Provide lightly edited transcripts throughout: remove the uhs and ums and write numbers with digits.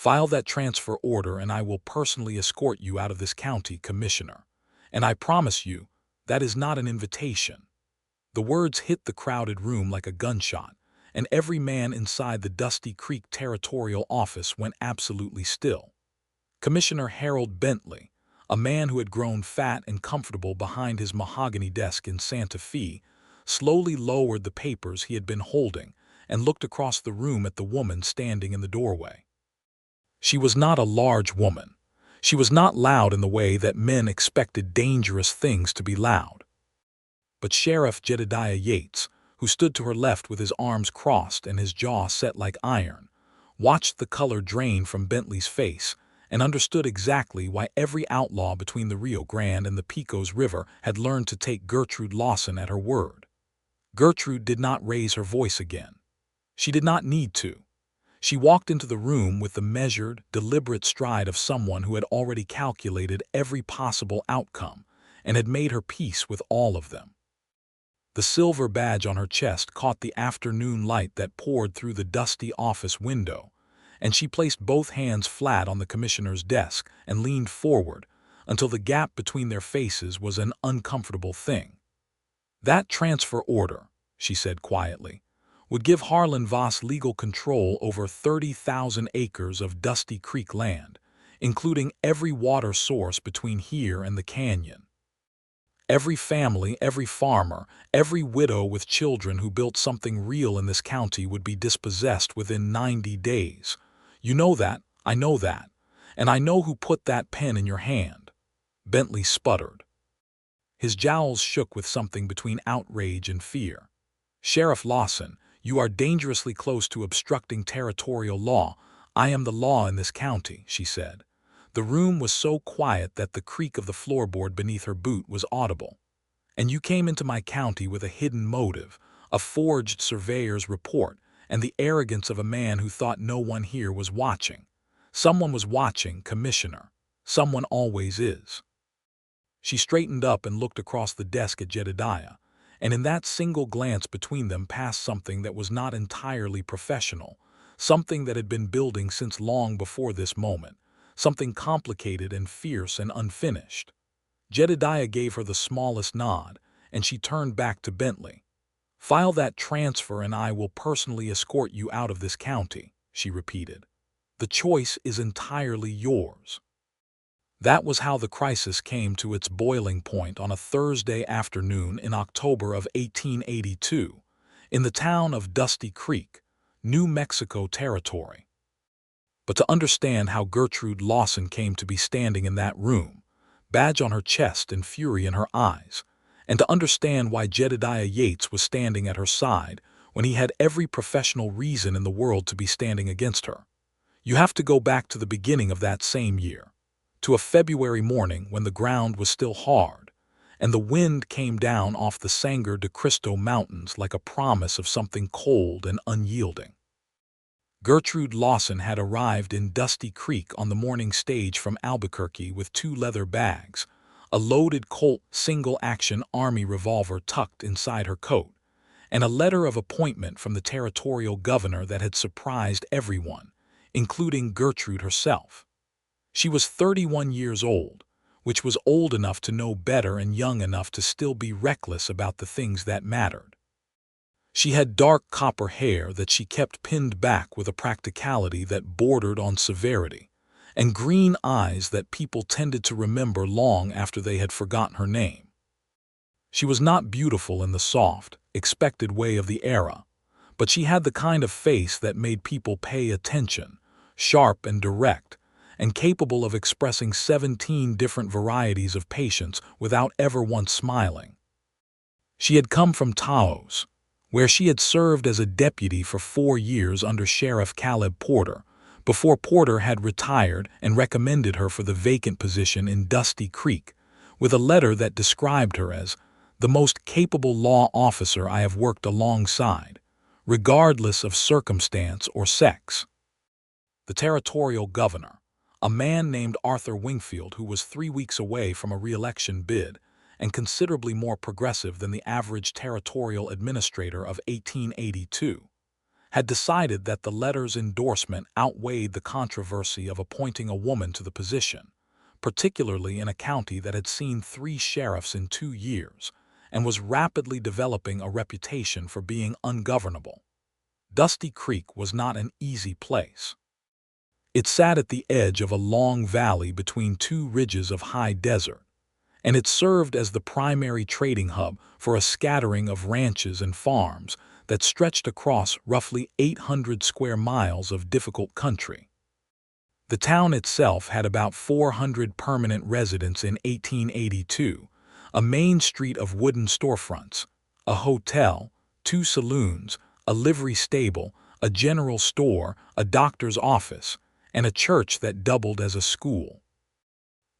File that transfer order and I will personally escort you out of this county, Commissioner. And I promise you, that is not an invitation." The words hit the crowded room like a gunshot, and every man inside the Dusty Creek Territorial Office went absolutely still. Commissioner Harold Bentley, a man who had grown fat and comfortable behind his mahogany desk in Santa Fe, slowly lowered the papers he had been holding and looked across the room at the woman standing in the doorway. She was not a large woman. She was not loud in the way that men expected dangerous things to be loud. But Sheriff Jedediah Yates, who stood to her left with his arms crossed and his jaw set like iron, watched the color drain from Bentley's face and understood exactly why every outlaw between the Rio Grande and the Pecos River had learned to take Gertrude Lawson at her word. Gertrude did not raise her voice again. She did not need to. She walked into the room with the measured, deliberate stride of someone who had already calculated every possible outcome and had made her peace with all of them. The silver badge on her chest caught the afternoon light that poured through the dusty office window, and she placed both hands flat on the commissioner's desk and leaned forward until the gap between their faces was an uncomfortable thing. "That transfer order," she said quietly, "would give Harlan Voss legal control over 30,000 acres of Dusty Creek land, including every water source between here and the canyon. Every family, every farmer, every widow with children who built something real in this county would be dispossessed within 90 days. You know that, I know that, and I know who put that pen in your hand." Bentley sputtered. His jowls shook with something between outrage and fear. "Sheriff Lawson, you are dangerously close to obstructing territorial law. I am the law in this county," she said. The room was so quiet that the creak of the floorboard beneath her boot was audible. "And you came into my county with a hidden motive, a forged surveyor's report, and the arrogance of a man who thought no one here was watching. Someone was watching, Commissioner. Someone always is." She straightened up and looked across the desk at Jedediah, and in that single glance between them passed something that was not entirely professional, something that had been building since long before this moment, something complicated and fierce and unfinished. Jedediah gave her the smallest nod, and she turned back to Bentley. "File that transfer and I will personally escort you out of this county," she repeated. "The choice is entirely yours." That was how the crisis came to its boiling point on a Thursday afternoon in October of 1882, in the town of Dusty Creek, New Mexico Territory. But to understand how Gertrude Lawson came to be standing in that room, badge on her chest and fury in her eyes, and to understand why Jedediah Yates was standing at her side when he had every professional reason in the world to be standing against her, you have to go back to the beginning of that same year, to a February morning when the ground was still hard, and the wind came down off the Sangre de Cristo Mountains like a promise of something cold and unyielding. Gertrude Lawson had arrived in Dusty Creek on the morning stage from Albuquerque with 2 leather bags, a loaded Colt single-action Army revolver tucked inside her coat, and a letter of appointment from the territorial governor that had surprised everyone, including Gertrude herself. She was 31 years old, which was old enough to know better and young enough to still be reckless about the things that mattered. She had dark copper hair that she kept pinned back with a practicality that bordered on severity, and green eyes that people tended to remember long after they had forgotten her name. She was not beautiful in the soft, expected way of the era, but she had the kind of face that made people pay attention, sharp and direct, and capable of expressing 17 different varieties of patience without ever once smiling. She had come from Taos, where she had served as a deputy for 4 years under Sheriff Caleb Porter, before Porter had retired and recommended her for the vacant position in Dusty Creek, with a letter that described her as the most capable law officer I have worked alongside, regardless of circumstance or sex. The territorial governor, a man named Arthur Wingfield who was 3 weeks away from a re-election bid, and considerably more progressive than the average territorial administrator of 1882, had decided that the letter's endorsement outweighed the controversy of appointing a woman to the position, particularly in a county that had seen 3 sheriffs in 2 years and was rapidly developing a reputation for being ungovernable. Dusty Creek was not an easy place. It sat at the edge of a long valley between 2 ridges of high desert, and it served as the primary trading hub for a scattering of ranches and farms that stretched across roughly 800 square miles of difficult country. The town itself had about 400 permanent residents in 1882, a main street of wooden storefronts, a hotel, 2 saloons, a livery stable, a general store, a doctor's office, and a church that doubled as a school.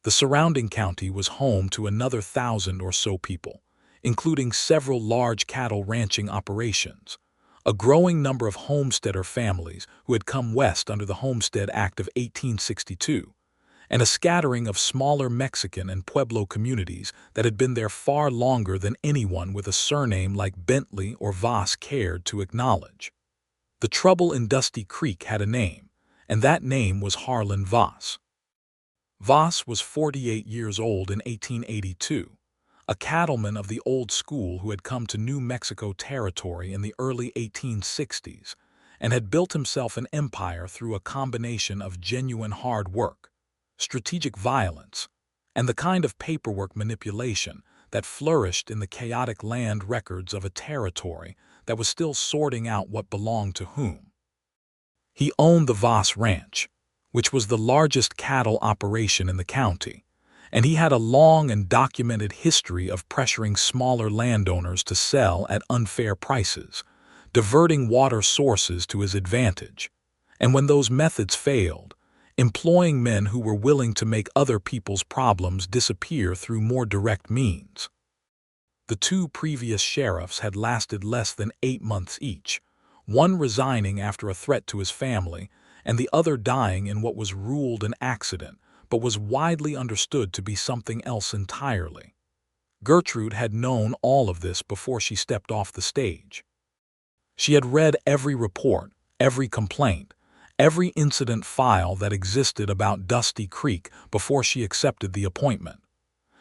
The surrounding county was home to another 1,000 or so people, including several large cattle ranching operations, a growing number of homesteader families who had come west under the Homestead Act of 1862, and a scattering of smaller Mexican and Pueblo communities that had been there far longer than anyone with a surname like Bentley or Voss cared to acknowledge. The trouble in Dusty Creek had a name, and that name was Harlan Voss. Voss was 48 years old in 1882, a cattleman of the old school who had come to New Mexico Territory in the early 1860s and had built himself an empire through a combination of genuine hard work, strategic violence, and the kind of paperwork manipulation that flourished in the chaotic land records of a territory that was still sorting out what belonged to whom. He owned the Voss Ranch, which was the largest cattle operation in the county, and he had a long and documented history of pressuring smaller landowners to sell at unfair prices, diverting water sources to his advantage, and when those methods failed, employing men who were willing to make other people's problems disappear through more direct means. The 2 previous sheriffs had lasted less than 8 months each, one resigning after a threat to his family, and the other dying in what was ruled an accident, but was widely understood to be something else entirely. Gertrude had known all of this before she stepped off the stage. She had read every report, every complaint, every incident file that existed about Dusty Creek before she accepted the appointment.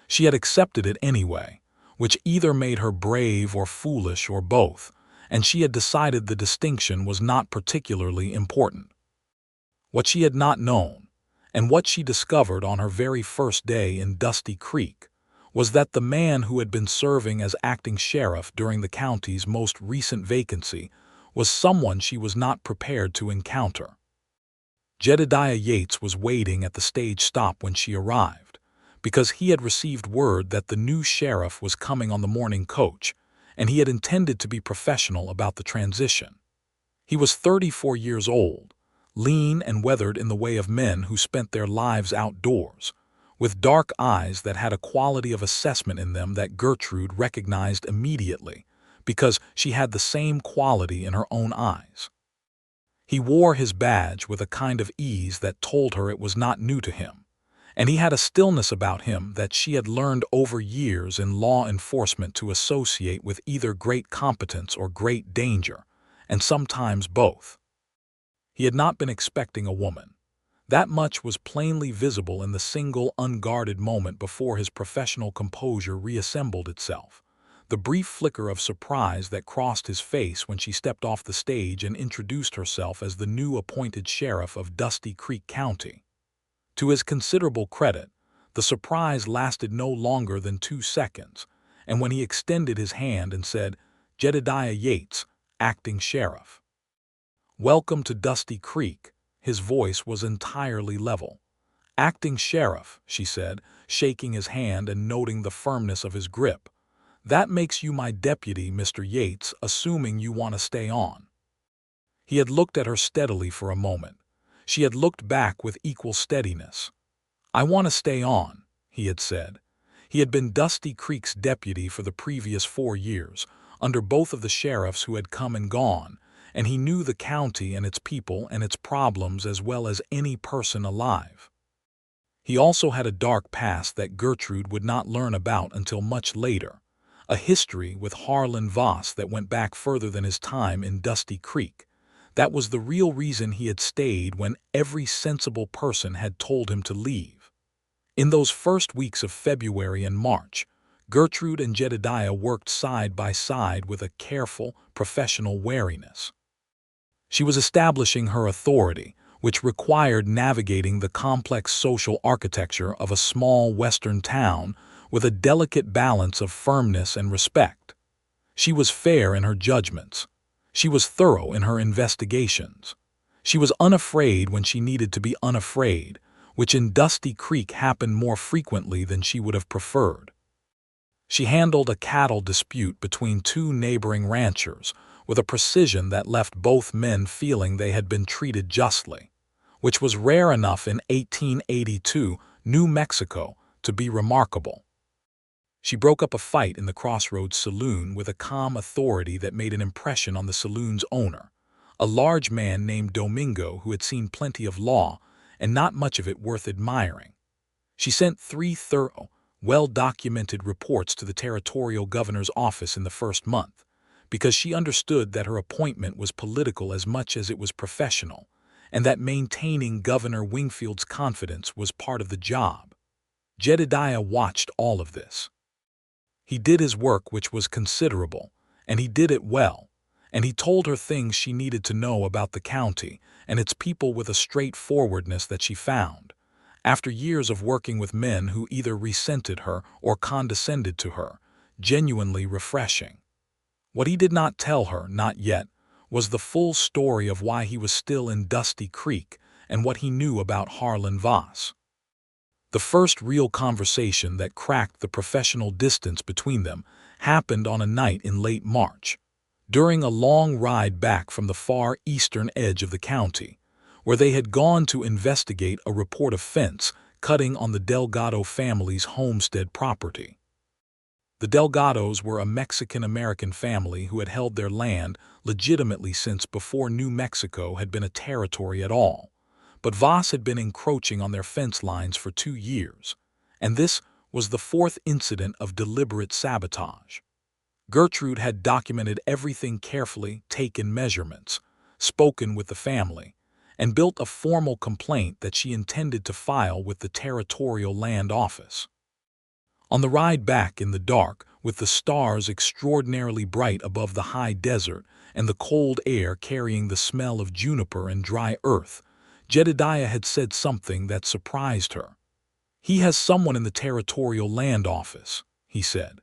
She had accepted it anyway, which either made her brave or foolish or both, and she had decided the distinction was not particularly important. What she had not known, and what she discovered on her very first day in Dusty Creek, was that the man who had been serving as acting sheriff during the county's most recent vacancy was someone she was not prepared to encounter. Jedediah Yates was waiting at the stage stop when she arrived, because he had received word that the new sheriff was coming on the morning coach, and he had intended to be professional about the transition. He was 34 years old, lean and weathered in the way of men who spent their lives outdoors, with dark eyes that had a quality of assessment in them that Gertrude recognized immediately, because she had the same quality in her own eyes. He wore his badge with a kind of ease that told her it was not new to him, and he had a stillness about him that she had learned over years in law enforcement to associate with either great competence or great danger, and sometimes both. He had not been expecting a woman. That much was plainly visible in the single unguarded moment before his professional composure reassembled itself, the brief flicker of surprise that crossed his face when she stepped off the stage and introduced herself as the new appointed sheriff of Dusty Creek County. To his considerable credit, the surprise lasted no longer than 2 seconds, and when he extended his hand and said, "Jedediah Yates, acting sheriff." "Welcome to Dusty Creek," his voice was entirely level. "Acting sheriff," she said, shaking his hand and noting the firmness of his grip. "That makes you my deputy, Mr. Yates, assuming you want to stay on." He had looked at her steadily for a moment. She had looked back with equal steadiness. "I want to stay on," he had said. He had been Dusty Creek's deputy for the previous 4 years, under both of the sheriffs who had come and gone, and he knew the county and its people and its problems as well as any person alive. He also had a dark past that Gertrude would not learn about until much later, a history with Harlan Voss that went back further than his time in Dusty Creek, That was the real reason he had stayed when every sensible person had told him to leave. In those first weeks of February and March, Gertrude and Jedediah worked side by side with a careful, professional wariness. She was establishing her authority, which required navigating the complex social architecture of a small western town with a delicate balance of firmness and respect. She was fair in her judgments. She was thorough in her investigations. She was unafraid when she needed to be unafraid, which in Dusty Creek happened more frequently than she would have preferred. She handled a cattle dispute between two neighboring ranchers with a precision that left both men feeling they had been treated justly, which was rare enough in 1882 New Mexico to be remarkable. She broke up a fight in the Crossroads Saloon with a calm authority that made an impression on the saloon's owner, a large man named Domingo who had seen plenty of law and not much of it worth admiring. She sent 3 thorough, well-documented reports to the territorial governor's office in the first month, because she understood that her appointment was political as much as it was professional, and that maintaining Governor Wingfield's confidence was part of the job. Jedediah watched all of this. He did his work, which was considerable, and he did it well, and he told her things she needed to know about the county and its people with a straightforwardness that she found, after years of working with men who either resented her or condescended to her, genuinely refreshing. What he did not tell her, not yet, was the full story of why he was still in Dusty Creek and what he knew about Harlan Voss. The first real conversation that cracked the professional distance between them happened on a night in late March, during a long ride back from the far eastern edge of the county, where they had gone to investigate a report of fence cutting on the Delgado family's homestead property. The Delgados were a Mexican-American family who had held their land legitimately since before New Mexico had been a territory at all, but Voss had been encroaching on their fence lines for 2 years, and this was the 4th incident of deliberate sabotage. Gertrude had documented everything carefully, taken measurements, spoken with the family, and built a formal complaint that she intended to file with the Territorial Land Office. On the ride back in the dark, with the stars extraordinarily bright above the high desert and the cold air carrying the smell of juniper and dry earth, Jedediah had said something that surprised her. "He has someone in the Territorial Land Office," he said.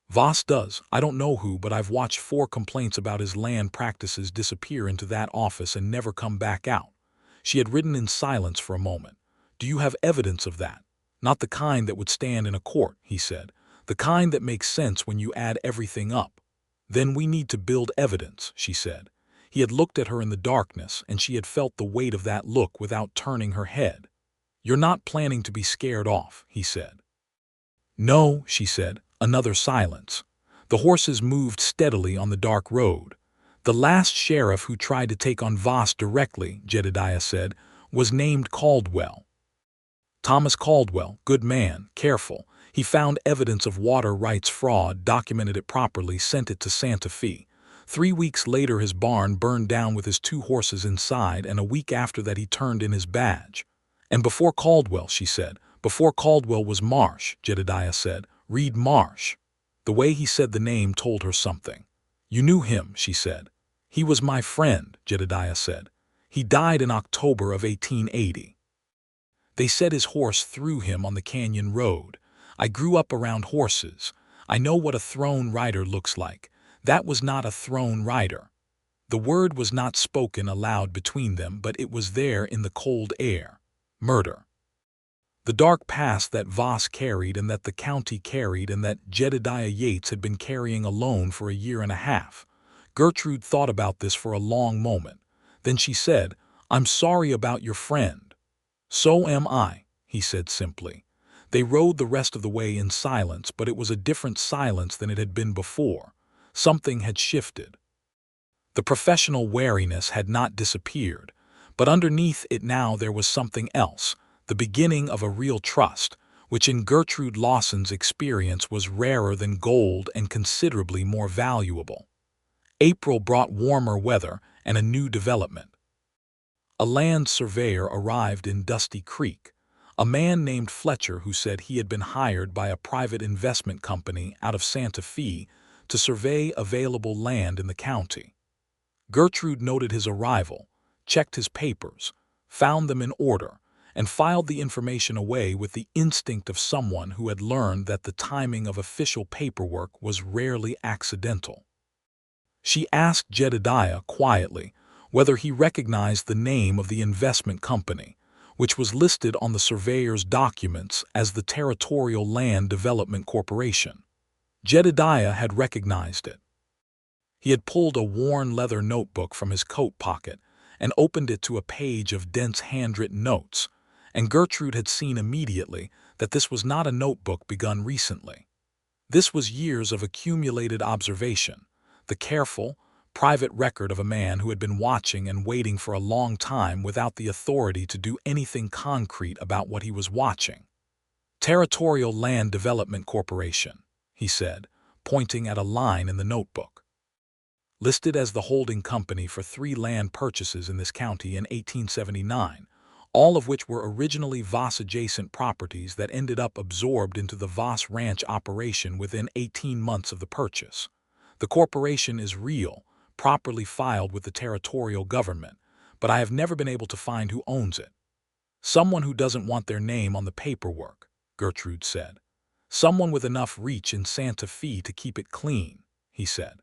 "Voss does. I don't know who, but I've watched 4 complaints about his land practices disappear into that office and never come back out." She had ridden in silence for a moment. "Do you have evidence of that?" "Not the kind that would stand in a court," he said. "The kind that makes sense when you add everything up." "Then we need to build evidence," she said. He had looked at her in the darkness, and she had felt the weight of that look without turning her head. "You're not planning to be scared off," he said. "No," she said. Another silence. The horses moved steadily on the dark road. "The last sheriff who tried to take on Voss directly," Jedediah said, "was named Caldwell. Thomas Caldwell, good man, careful. He found evidence of water rights fraud, documented it properly, sent it to Santa Fe. 3 weeks later his barn burned down with his 2 horses inside, and a week after that he turned in his badge." "And before Caldwell," she said. "Before Caldwell was Marsh," Jedediah said. "Reed Marsh." The way he said the name told her something. "You knew him," she said. "He was my friend," Jedediah said. "He died in October of 1880. They said his horse threw him on the canyon road. I grew up around horses. I know what a thrown rider looks like. That was not a thrown rider." The word was not spoken aloud between them, but it was there in the cold air. Murder. The dark past that Voss carried and that the county carried and that Jedediah Yates had been carrying alone for a year and a half. Gertrude thought about this for a long moment. Then she said, "I'm sorry about your friend." "So am I," he said simply. They rode the rest of the way in silence, but it was a different silence than it had been before. Something had shifted. The professional wariness had not disappeared, but underneath it now there was something else, the beginning of a real trust, which in Gertrude Lawson's experience was rarer than gold and considerably more valuable. April brought warmer weather, and a new development. A land surveyor arrived in Dusty Creek, a man named Fletcher who said he had been hired by a private investment company out of Santa Fe to survey available land in the county. Gertrude noted his arrival, checked his papers, found them in order, and filed the information away with the instinct of someone who had learned that the timing of official paperwork was rarely accidental. She asked Jedediah quietly whether he recognized the name of the investment company, which was listed on the surveyor's documents as the Territorial Land Development Corporation. Jedediah had recognized it. He had pulled a worn leather notebook from his coat pocket and opened it to a page of dense handwritten notes, and Gertrude had seen immediately that this was not a notebook begun recently. This was years of accumulated observation, the careful, private record of a man who had been watching and waiting for a long time without the authority to do anything concrete about what he was watching. Territorial Land Development Corporation, he said, pointing at a line in the notebook. Listed as the holding company for 3 land purchases in this county in 1879, all of which were originally Voss-adjacent properties that ended up absorbed into the Voss Ranch operation within 18 months of the purchase. The corporation is real, properly filed with the territorial government, but I have never been able to find who owns it. Someone who doesn't want their name on the paperwork, Gertrude said. Someone with enough reach in Santa Fe to keep it clean, he said.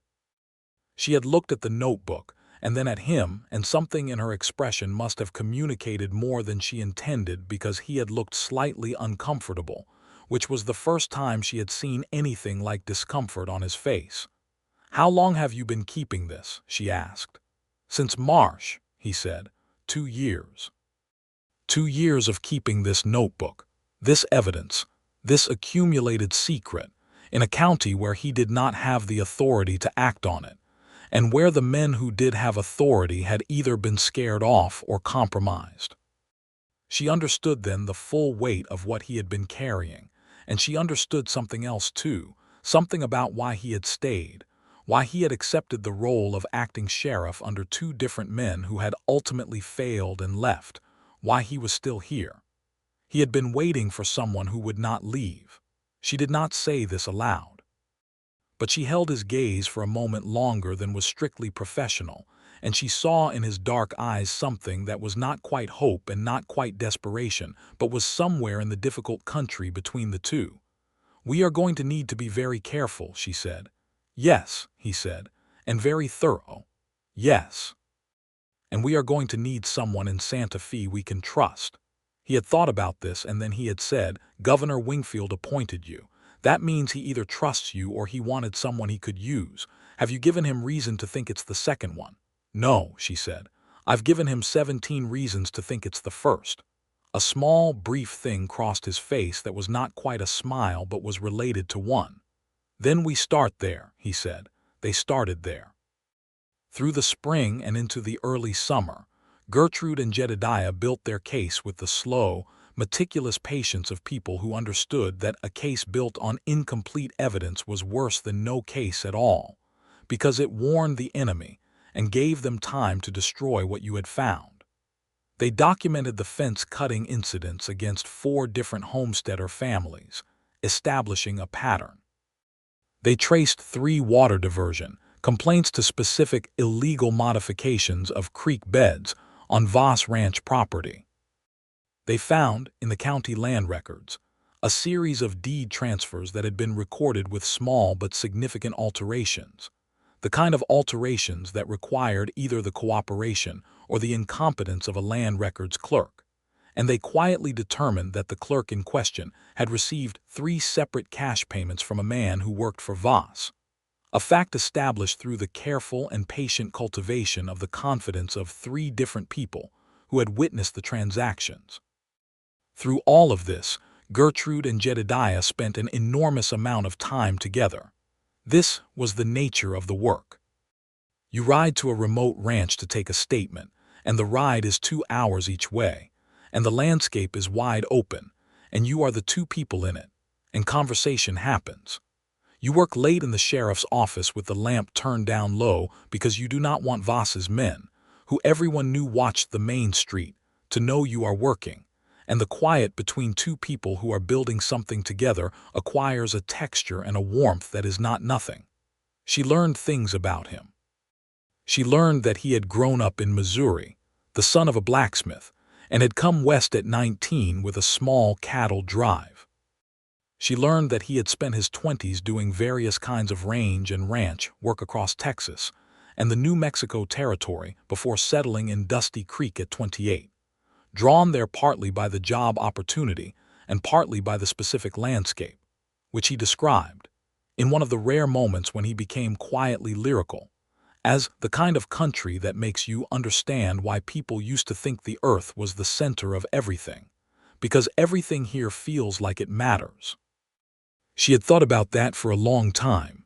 She had looked at the notebook and then at him, and something in her expression must have communicated more than she intended because he had looked slightly uncomfortable, which was the first time she had seen anything like discomfort on his face. "How long have you been keeping this?" she asked. "Since March," he said. 2 years. 2 years of keeping this notebook, this evidence, this accumulated secret, in a county where he did not have the authority to act on it, and where the men who did have authority had either been scared off or compromised. She understood then the full weight of what he had been carrying, and she understood something else too, something about why he had stayed, why he had accepted the role of acting sheriff under 2 different men who had ultimately failed and left, why he was still here. He had been waiting for someone who would not leave. She did not say this aloud. But she held his gaze for a moment longer than was strictly professional, and she saw in his dark eyes something that was not quite hope and not quite desperation, but was somewhere in the difficult country between the two. "We are going to need to be very careful," she said. "Yes," he said, "and very thorough." "Yes. And we are going to need someone in Santa Fe we can trust." He had thought about this, and then he had said, "Governor Wingfield appointed you. That means he either trusts you or he wanted someone he could use. Have you given him reason to think it's the second one?" "No," she said. "I've given him 17 reasons to think it's the first." A small, brief thing crossed his face that was not quite a smile but was related to one. "Then we start there," he said. They started there. Through the spring and into the early summer, Gertrude and Jedediah built their case with the slow, meticulous patience of people who understood that a case built on incomplete evidence was worse than no case at all, because it warned the enemy and gave them time to destroy what you had found. They documented the fence-cutting incidents against 4 different homesteader families, establishing a pattern. They traced 3 water diversion complaints to specific illegal modifications of creek beds on Voss Ranch property. They found, in the county land records, a series of deed transfers that had been recorded with small but significant alterations, the kind of alterations that required either the cooperation or the incompetence of a land records clerk, and they quietly determined that the clerk in question had received 3 separate cash payments from a man who worked for Voss, a fact established through the careful and patient cultivation of the confidence of 3 different people who had witnessed the transactions. Through all of this, Gertrude and Jedediah spent an enormous amount of time together. This was the nature of the work. You ride to a remote ranch to take a statement, and the ride is 2 hours each way, and the landscape is wide open, and you are the 2 people in it, and conversation happens. You work late in the sheriff's office with the lamp turned down low because you do not want Voss's men, who everyone knew watched the main street, to know you are working, and the quiet between two people who are building something together acquires a texture and a warmth that is not nothing. She learned things about him. She learned that he had grown up in Missouri, the son of a blacksmith, and had come west at 19 with a small cattle drive. She learned that he had spent his 20s doing various kinds of range and ranch work across Texas and the New Mexico territory before settling in Dusty Creek at 28, drawn there partly by the job opportunity and partly by the specific landscape, which he described, in one of the rare moments when he became quietly lyrical, as the kind of country that makes you understand why people used to think the earth was the center of everything, because everything here feels like it matters. She had thought about that for a long time.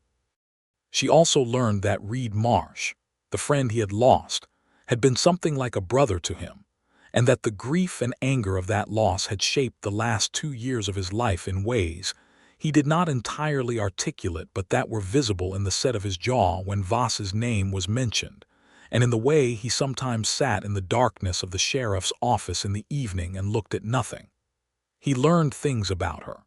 She also learned that Reed Marsh, the friend he had lost, had been something like a brother to him, and that the grief and anger of that loss had shaped the last 2 years of his life in ways he did not entirely articulate but that were visible in the set of his jaw when Voss's name was mentioned, and in the way he sometimes sat in the darkness of the sheriff's office in the evening and looked at nothing. He learned things about her.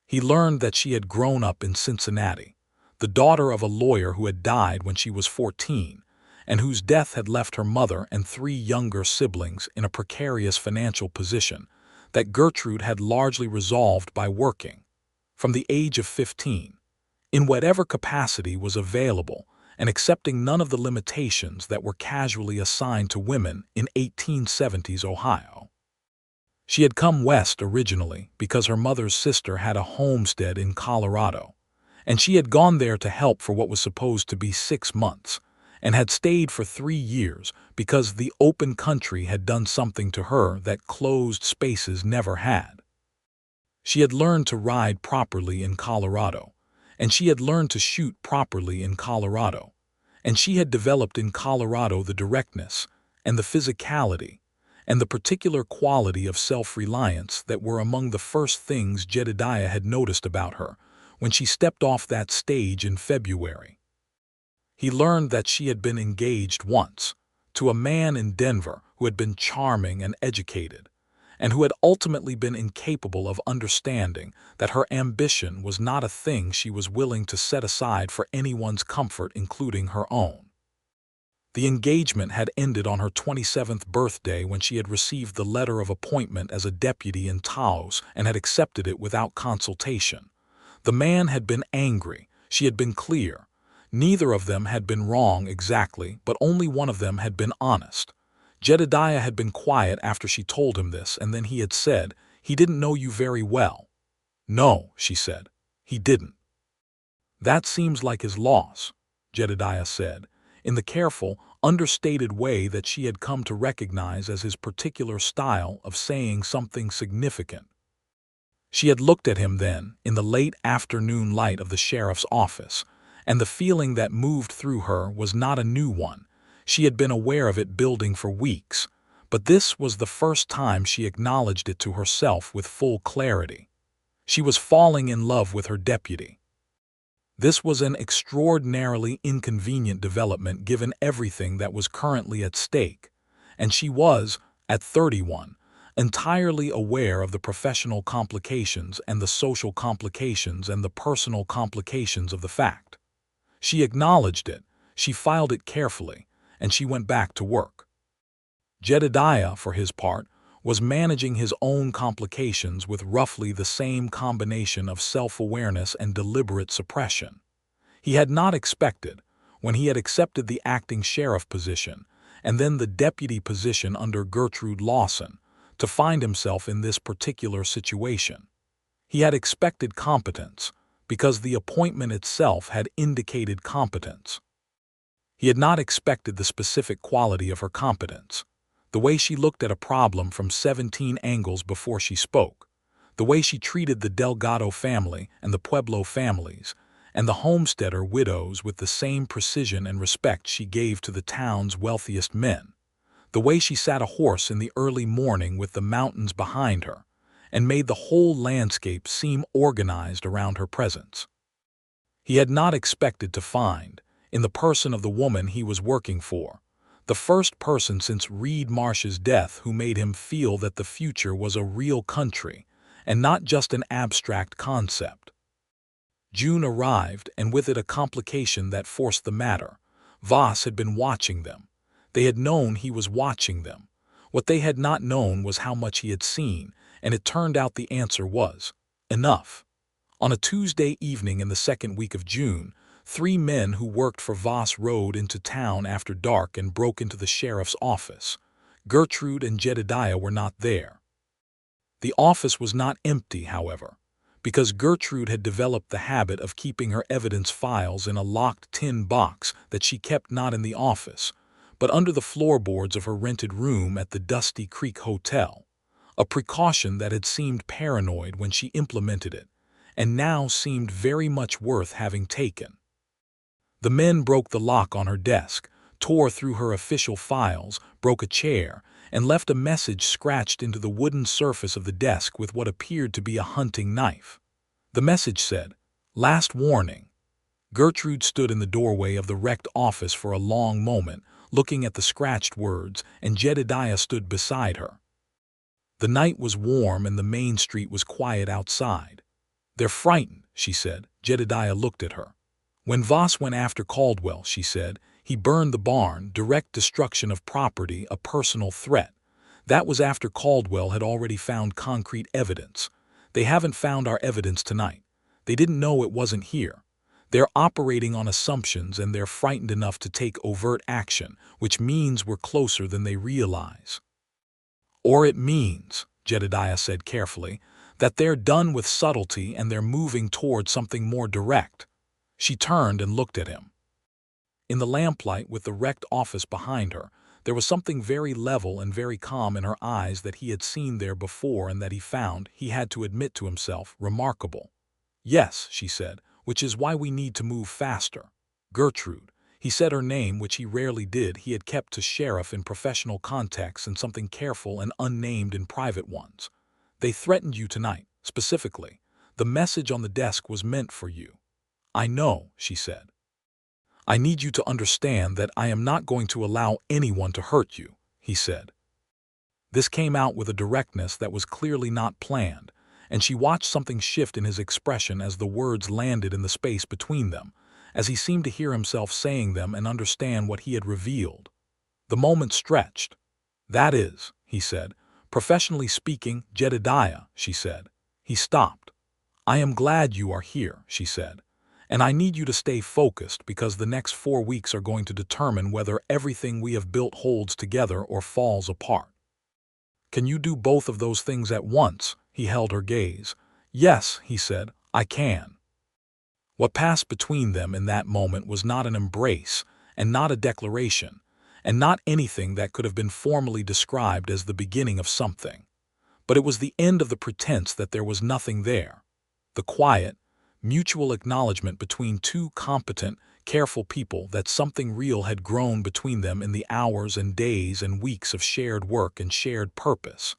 He learned that she had grown up in Cincinnati, the daughter of a lawyer who had died when she was 14, and whose death had left her mother and 3 younger siblings in a precarious financial position that Gertrude had largely resolved by working, from the age of 15, in whatever capacity was available and accepting none of the limitations that were casually assigned to women in 1870s Ohio. She had come west originally because her mother's sister had a homestead in Colorado, and she had gone there to help for what was supposed to be 6 months, and had stayed for 3 years because the open country had done something to her that closed spaces never had. She had learned to ride properly in Colorado, and she had learned to shoot properly in Colorado, and she had developed in Colorado the directness and the physicality and the particular quality of self-reliance that were among the first things Jedediah had noticed about her when she stepped off that stage in February. He learned that she had been engaged once to a man in Denver who had been charming and educated, and who had ultimately been incapable of understanding that her ambition was not a thing she was willing to set aside for anyone's comfort, including her own. The engagement had ended on her 27th birthday when she had received the letter of appointment as a deputy in Taos and had accepted it without consultation. The man had been angry, she had been clear. Neither of them had been wrong exactly, but only one of them had been honest. Jedediah had been quiet after she told him this, and then he had said, "He didn't know you very well." "No," she said, "he didn't." "That seems like his loss," Jedediah said, in the careful, understated way that she had come to recognize as his particular style of saying something significant. She had looked at him then, in the late afternoon light of the sheriff's office, and the feeling that moved through her was not a new one. She had been aware of it building for weeks, but this was the first time she acknowledged it to herself with full clarity. She was falling in love with her deputy. This was an extraordinarily inconvenient development given everything that was currently at stake, and she was, at 31, entirely aware of the professional complications and the social complications and the personal complications of the fact. She acknowledged it, she filed it carefully, and she went back to work. Jedediah, for his part, was managing his own complications with roughly the same combination of self-awareness and deliberate suppression. He had not expected, when he had accepted the acting sheriff position and then the deputy position under Gertrude Lawson, to find himself in this particular situation. He had expected competence, because the appointment itself had indicated competence. He had not expected the specific quality of her competence, the way she looked at a problem from 17 angles before she spoke, the way she treated the Delgado family and the Pueblo families, and the homesteader widows with the same precision and respect she gave to the town's wealthiest men, the way she sat a horse in the early morning with the mountains behind her, and made the whole landscape seem organized around her presence. He had not expected to find, in the person of the woman he was working for, The first person since Reed Marsh's death who made him feel that the future was a real country and not just an abstract concept. June arrived, and with it a complication that forced the matter. Voss had been watching them. They had known he was watching them. What they had not known was how much he had seen, and it turned out the answer was enough. On a Tuesday evening in the second week of June, 3 men who worked for Voss rode into town after dark and broke into the sheriff's office. Gertrude and Jedediah were not there. The office was not empty, however, because Gertrude had developed the habit of keeping her evidence files in a locked tin box that she kept not in the office, but under the floorboards of her rented room at the Dusty Creek Hotel, a precaution that had seemed paranoid when she implemented it, and now seemed very much worth having taken. The men broke the lock on her desk, tore through her official files, broke a chair, and left a message scratched into the wooden surface of the desk with what appeared to be a hunting knife. The message said, "Last warning." Gertrude stood in the doorway of the wrecked office for a long moment, looking at the scratched words, and Jedediah stood beside her. The night was warm and the main street was quiet outside. "They're frightened," she said. Jedediah looked at her. "When Voss went after Caldwell," she said, "he burned the barn, direct destruction of property, a personal threat. That was after Caldwell had already found concrete evidence. They haven't found our evidence tonight. They didn't know it wasn't here. They're operating on assumptions and they're frightened enough to take overt action, which means we're closer than they realize." "Or it means," Jedediah said carefully, "that they're done with subtlety and they're moving toward something more direct." She turned and looked at him. In the lamplight with the wrecked office behind her, there was something very level and very calm in her eyes that he had seen there before and that he found, he had to admit to himself, remarkable. "Yes," she said, "which is why we need to move faster. Gertrude," he said her name, which he rarely did, he had kept to sheriff in professional contexts and something careful and unnamed in private ones. "They threatened you tonight, specifically. The message on the desk was meant for you." "I know," she said. "I need you to understand that I am not going to allow anyone to hurt you," he said. This came out with a directness that was clearly not planned, and she watched something shift in his expression as the words landed in the space between them, as he seemed to hear himself saying them and understand what he had revealed. The moment stretched. "That is," he said, "professionally speaking, Jedediah," she said. He stopped. "I am glad you are here," she said. "And I need you to stay focused because the next 4 weeks are going to determine whether everything we have built holds together or falls apart." "Can you do both of those things at once?" He held her gaze. "Yes," he said, "I can." What passed between them in that moment was not an embrace, and not a declaration, and not anything that could have been formally described as the beginning of something. But it was the end of the pretense that there was nothing there. The quiet, mutual acknowledgement between two competent, careful people that something real had grown between them in the hours and days and weeks of shared work and shared purpose,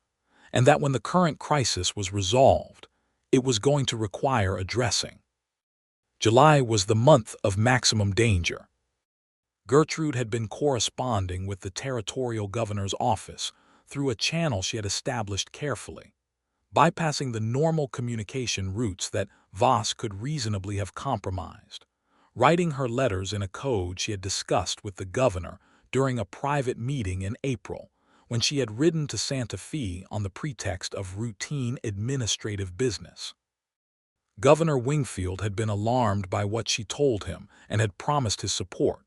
and that when the current crisis was resolved, it was going to require addressing. July was the month of maximum danger. Gertrude had been corresponding with the territorial governor's office through a channel she had established carefully, bypassing the normal communication routes that Voss could reasonably have compromised, writing her letters in a code she had discussed with the governor during a private meeting in April, when she had ridden to Santa Fe on the pretext of routine administrative business. Governor Wingfield had been alarmed by what she told him and had promised his support,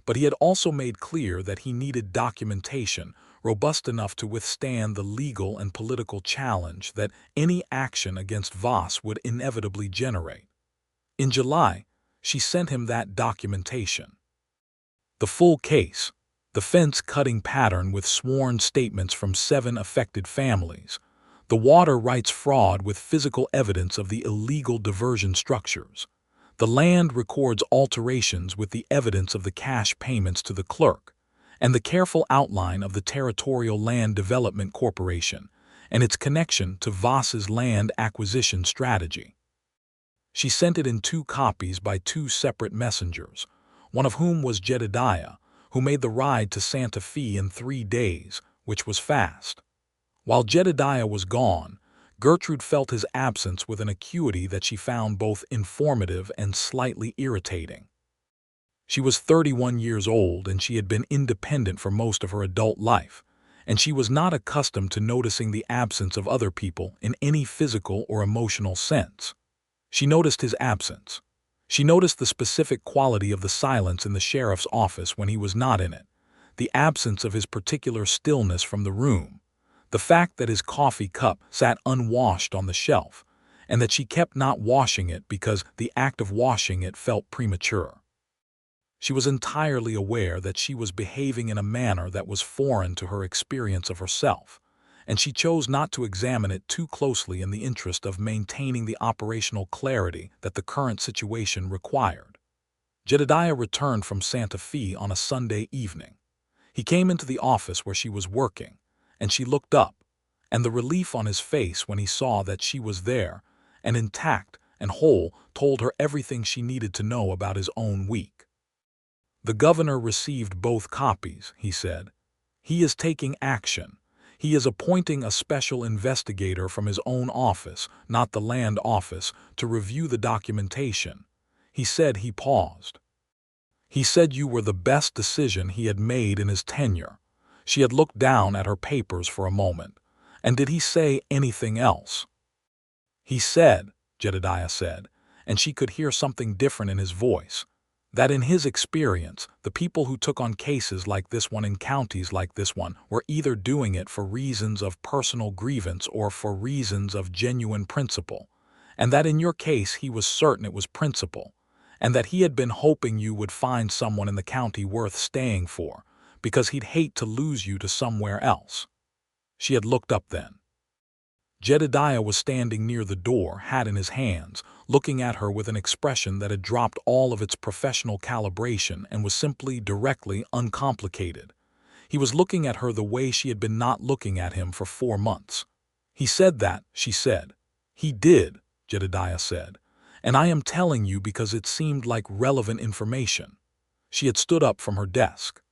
but he had also made clear that he needed documentation robust enough to withstand the legal and political challenge that any action against Voss would inevitably generate. In July, she sent him that documentation. The full case, the fence-cutting pattern with sworn statements from 7 affected families, the water rights fraud with physical evidence of the illegal diversion structures, the land records alterations with the evidence of the cash payments to the clerk, and the careful outline of the Territorial Land Development Corporation and its connection to Voss's land acquisition strategy. She sent it in 2 copies by 2 separate messengers, one of whom was Jedediah, who made the ride to Santa Fe in 3 days, which was fast. While Jedediah was gone, Gertrude felt his absence with an acuity that she found both informative and slightly irritating. She was 31 years old and she had been independent for most of her adult life, and she was not accustomed to noticing the absence of other people in any physical or emotional sense. She noticed his absence. She noticed the specific quality of the silence in the sheriff's office when he was not in it, the absence of his particular stillness from the room, the fact that his coffee cup sat unwashed on the shelf, and that she kept not washing it because the act of washing it felt premature. She was entirely aware that she was behaving in a manner that was foreign to her experience of herself, and she chose not to examine it too closely in the interest of maintaining the operational clarity that the current situation required. Jedediah returned from Santa Fe on a Sunday evening. He came into the office where she was working, and she looked up, and the relief on his face when he saw that she was there, and intact and whole, told her everything she needed to know about his own week. "The governor received both copies," he said. "He is taking action. He is appointing a special investigator from his own office, not the land office, to review the documentation." He said. He paused. "He said you were the best decision he had made in his tenure." She had looked down at her papers for a moment. "And did he say anything else?" "He said," Jedediah said, and she could hear something different in his voice, that in his experience, the people who took on cases like this one in counties like this one were either doing it for reasons of personal grievance or for reasons of genuine principle, and that in your case he was certain it was principle, and that he had been hoping you would find someone in the county worth staying for, because he'd hate to lose you to somewhere else. She had looked up then. Jedediah was standing near the door, hat in his hands, looking at her with an expression that had dropped all of its professional calibration and was simply, directly uncomplicated. He was looking at her the way she had been not looking at him for 4 months. "He said that," she said. "He did," Jedediah said. "And I am telling you because it seemed like relevant information." She had stood up from her desk.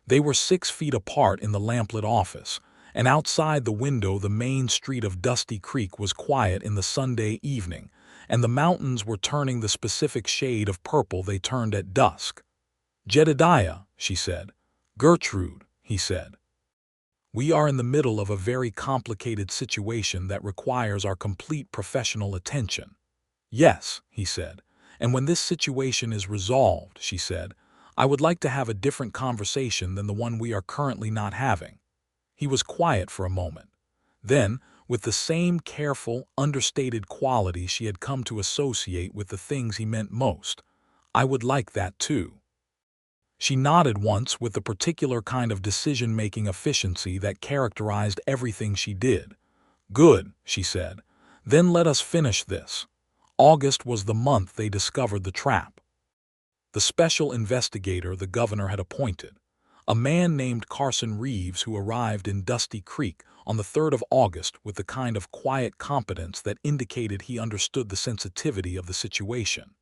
They were 6 feet apart in the lamplit office, and outside the window the main street of Dusty Creek was quiet in the Sunday evening, and the mountains were turning the specific shade of purple they turned at dusk. "Jedediah," she said. "Gertrude," he said. "We are in the middle of a very complicated situation that requires our complete professional attention." "Yes," he said. "And when this situation is resolved," she said, "I would like to have a different conversation than the one we are currently not having." He was quiet for a moment. Then, with the same careful, understated quality she had come to associate with the things he meant most, "I would like that too." She nodded once with the particular kind of decision-making efficiency that characterized everything she did. "Good," she said. "Then let us finish this." August was the month they discovered the trap. The special investigator the governor had appointed, a man named Carson Reeves, who arrived in Dusty Creek on the 3rd of August with the kind of quiet competence that indicated he understood the sensitivity of the situation,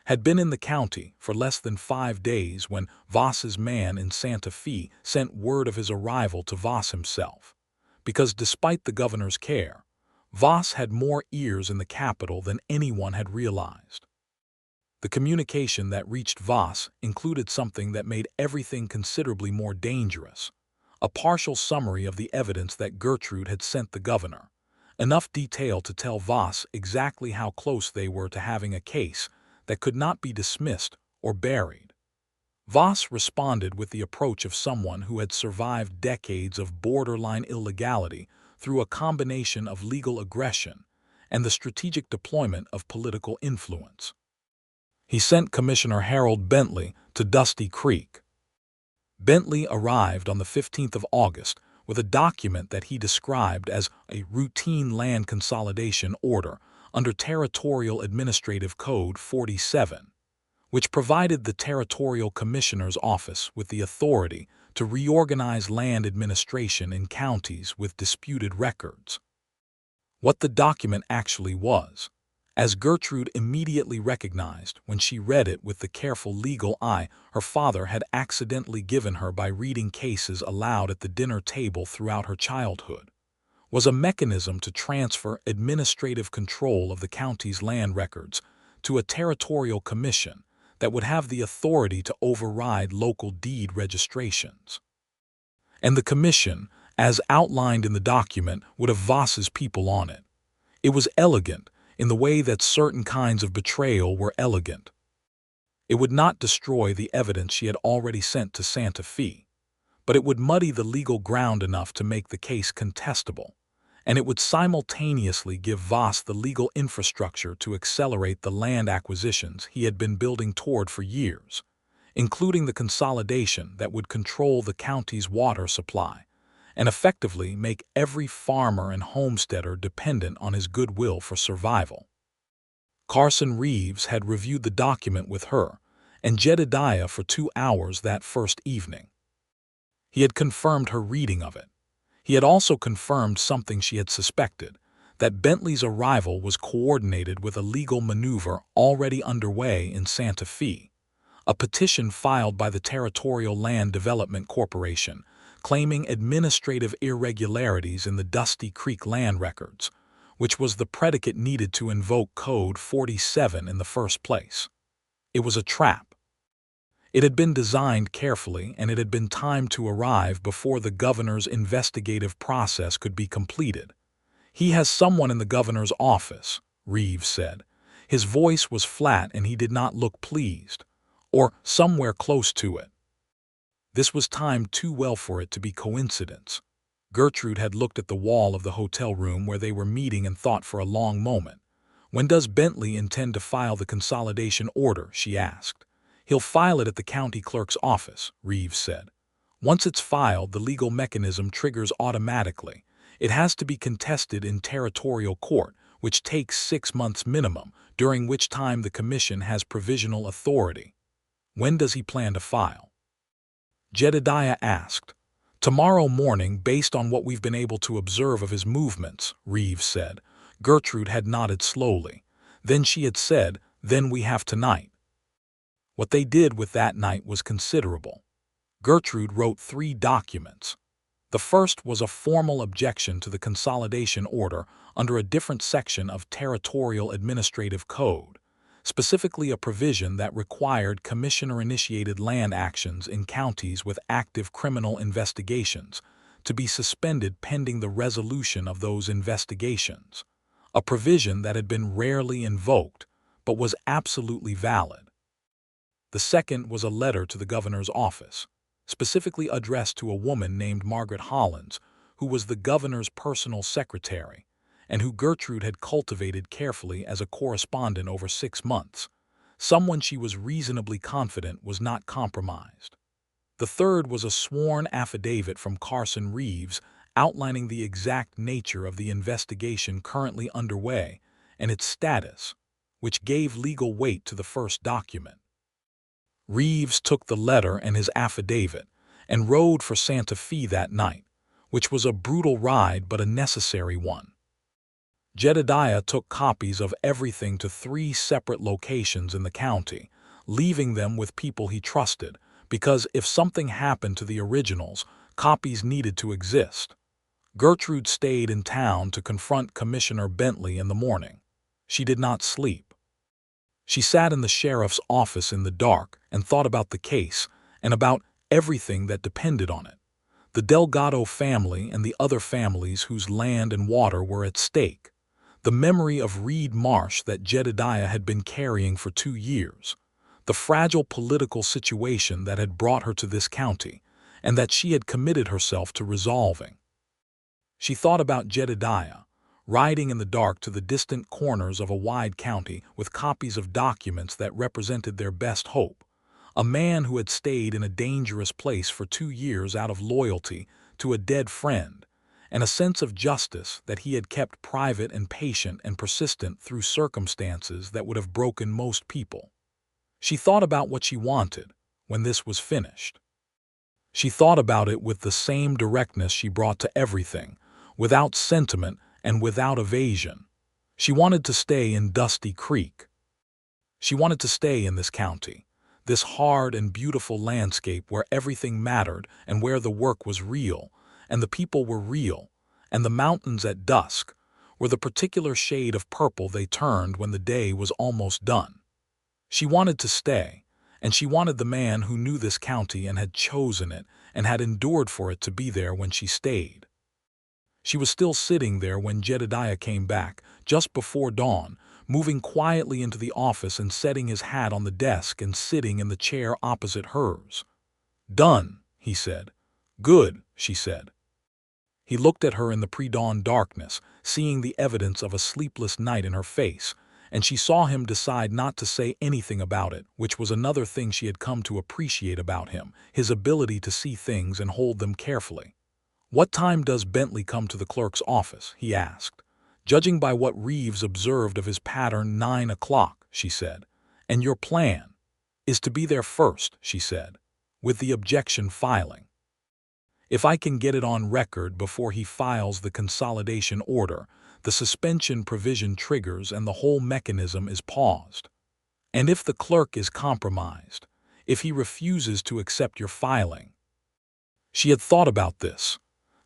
had been in the county for less than 5 days when Voss's man in Santa Fe sent word of his arrival to Voss himself, because despite the governor's care, Voss had more ears in the capital than anyone had realized. The communication that reached Voss included something that made everything considerably more dangerous: a partial summary of the evidence that Gertrude had sent the governor, enough detail to tell Voss exactly how close they were to having a case that could not be dismissed or buried. Voss responded with the approach of someone who had survived decades of borderline illegality through a combination of legal aggression and the strategic deployment of political influence. He sent Commissioner Harold Bentley to Dusty Creek. Bentley arrived on the 15th of August with a document that he described as a routine land consolidation order under Territorial Administrative Code 47, which provided the Territorial Commissioner's Office with the authority to reorganize land administration in counties with disputed records. What the document actually was, As Gertrude immediately recognized when she read it with the careful legal eye her father had accidentally given her by reading cases aloud at the dinner table throughout her childhood, was a mechanism to transfer administrative control of the county's land records to a territorial commission that would have the authority to override local deed registrations. And the commission, as outlined in the document, would have Voss's people on it. It was elegant in the way that certain kinds of betrayal were elegant. It would not destroy the evidence she had already sent to Santa Fe, but it would muddy the legal ground enough to make the case contestable, and it would simultaneously give Voss the legal infrastructure to accelerate the land acquisitions he had been building toward for years, including the consolidation that would control the county's water supply and effectively make every farmer and homesteader dependent on his goodwill for survival. Carson Reeves had reviewed the document with her and Jedediah for 2 hours that first evening. He had confirmed her reading of it. He had also confirmed something she had suspected, that Bentley's arrival was coordinated with a legal maneuver already underway in Santa Fe, a petition filed by the Territorial Land Development Corporation claiming administrative irregularities in the Dusty Creek land records, which was the predicate needed to invoke Code 47 in the first place. It was a trap. It had been designed carefully, and it had been timed to arrive before the governor's investigative process could be completed. "He has someone in the governor's office," Reeves said. His voice was flat and he did not look pleased, or somewhere close to it. This was timed too well for it to be coincidence. Gertrude had looked at the wall of the hotel room where they were meeting and thought for a long moment. "When does Bentley intend to file the consolidation order?" she asked. "He'll file it at the county clerk's office," Reeves said. "Once it's filed, the legal mechanism triggers automatically. It has to be contested in territorial court, which takes 6 months minimum, during which time the commission has provisional authority." "When does he plan to file?" Jedediah asked. "Tomorrow morning, based on what we've been able to observe of his movements," Reeves said. Gertrude had nodded slowly. Then she had said, "Then we have tonight." What they did with that night was considerable. Gertrude wrote 3 documents. The first was a formal objection to the consolidation order under a different section of Territorial Administrative Code, specifically a provision that required commissioner-initiated land actions in counties with active criminal investigations to be suspended pending the resolution of those investigations, a provision that had been rarely invoked but was absolutely valid. The second was a letter to the governor's office, specifically addressed to a woman named Margaret Hollins, who was the governor's personal secretary, and who Gertrude had cultivated carefully as a correspondent over 6 months, someone she was reasonably confident was not compromised. The third was a sworn affidavit from Carson Reeves outlining the exact nature of the investigation currently underway and its status, which gave legal weight to the first document. Reeves took the letter and his affidavit and rode for Santa Fe that night, which was a brutal ride but a necessary one. Jedediah took copies of everything to 3 separate locations in the county, leaving them with people he trusted, because if something happened to the originals, copies needed to exist. Gertrude stayed in town to confront Commissioner Bentley in the morning. She did not sleep. She sat in the sheriff's office in the dark and thought about the case and about everything that depended on it. The Delgado family and the other families whose land and water were at stake. The memory of Reed Marsh that Jedediah had been carrying for 2 years. The fragile political situation that had brought her to this county and that she had committed herself to resolving. She thought about Jedediah, riding in the dark to the distant corners of a wide county with copies of documents that represented their best hope. A man who had stayed in a dangerous place for 2 years out of loyalty to a dead friend, and a sense of justice that he had kept private and patient and persistent through circumstances that would have broken most people. She thought about what she wanted when this was finished. She thought about it with the same directness she brought to everything, without sentiment and without evasion. She wanted to stay in Dusty Creek. She wanted to stay in this county, this hard and beautiful landscape where everything mattered and where the work was real, and the people were real, and the mountains at dusk were the particular shade of purple they turned when the day was almost done. She wanted to stay, and she wanted the man who knew this county and had chosen it and had endured for it to be there when she stayed. She was still sitting there when Jedediah came back, just before dawn, moving quietly into the office and setting his hat on the desk and sitting in the chair opposite hers. "Done," he said. "Good," she said. He looked at her in the pre-dawn darkness, seeing the evidence of a sleepless night in her face, and she saw him decide not to say anything about it, which was another thing she had come to appreciate about him, his ability to see things and hold them carefully. "What time does Bentley come to the clerk's office?" he asked. "Judging by what Reeves observed of his pattern, 9 o'clock, she said. "And your plan?" "Is to be there first," she said, "with the objection filing. If I can get it on record before he files the consolidation order, the suspension provision triggers and the whole mechanism is paused. And if the clerk is compromised, if he refuses to accept your filing." She had thought about this.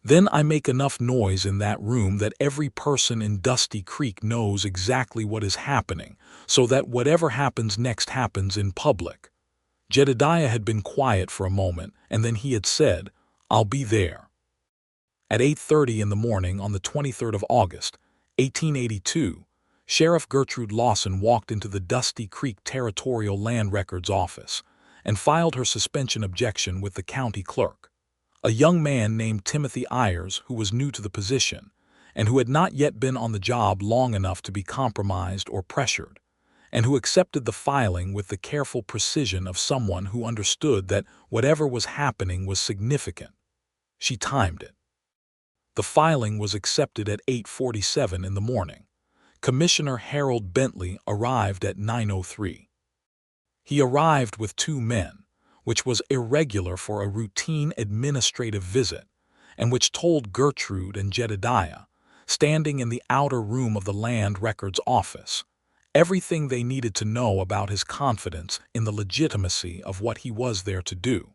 "Then I make enough noise in that room that every person in Dusty Creek knows exactly what is happening, so that whatever happens next happens in public." Jedediah had been quiet for a moment, and then he had said, "I'll be there." At 8:30 in the morning on the 23rd of August, 1882, Sheriff Gertrude Lawson walked into the Dusty Creek Territorial Land Records office and filed her suspension objection with the county clerk, a young man named Timothy Ayers who was new to the position and who had not yet been on the job long enough to be compromised or pressured, and who accepted the filing with the careful precision of someone who understood that whatever was happening was significant. She timed it. The filing was accepted at 8:47 in the morning. Commissioner Harold Bentley arrived at 9:03. He arrived with 2 men, which was irregular for a routine administrative visit, and which told Gertrude and Jedediah, standing in the outer room of the Land Records office, everything they needed to know about his confidence in the legitimacy of what he was there to do.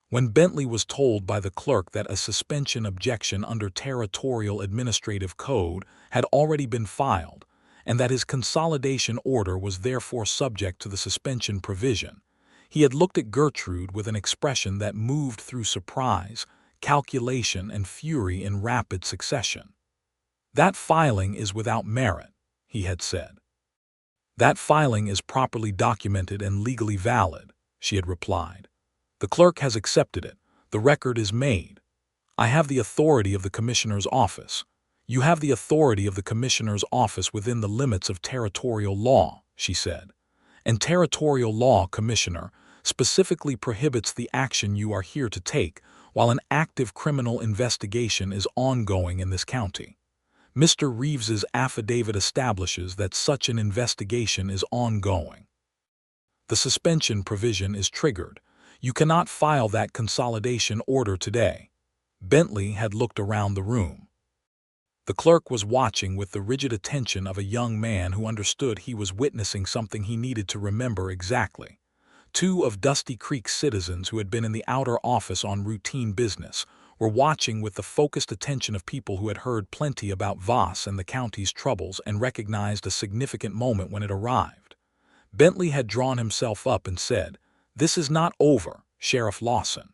When Bentley was told by the clerk that a suspension objection under Territorial Administrative Code had already been filed, and that his consolidation order was therefore subject to the suspension provision, he had looked at Gertrude with an expression that moved through surprise, calculation, and fury in rapid succession. "That filing is without merit," he had said. "That filing is properly documented and legally valid," she had replied. "The clerk has accepted it. The record is made. I have the authority of the Commissioner's office. You have the authority of the Commissioner's office within the limits of territorial law," she said. "And territorial law, Commissioner, specifically prohibits the action you are here to take while an active criminal investigation is ongoing in this county. Mr. Reeves's affidavit establishes that such an investigation is ongoing. The suspension provision is triggered. You cannot file that consolidation order today." Bentley had looked around the room. The clerk was watching with the rigid attention of a young man who understood he was witnessing something he needed to remember exactly. 2 of Dusty Creek's citizens who had been in the outer office on routine business were watching with the focused attention of people who had heard plenty about Voss and the county's troubles and recognized a significant moment when it arrived. Bentley had drawn himself up and said, "This is not over, Sheriff Lawson."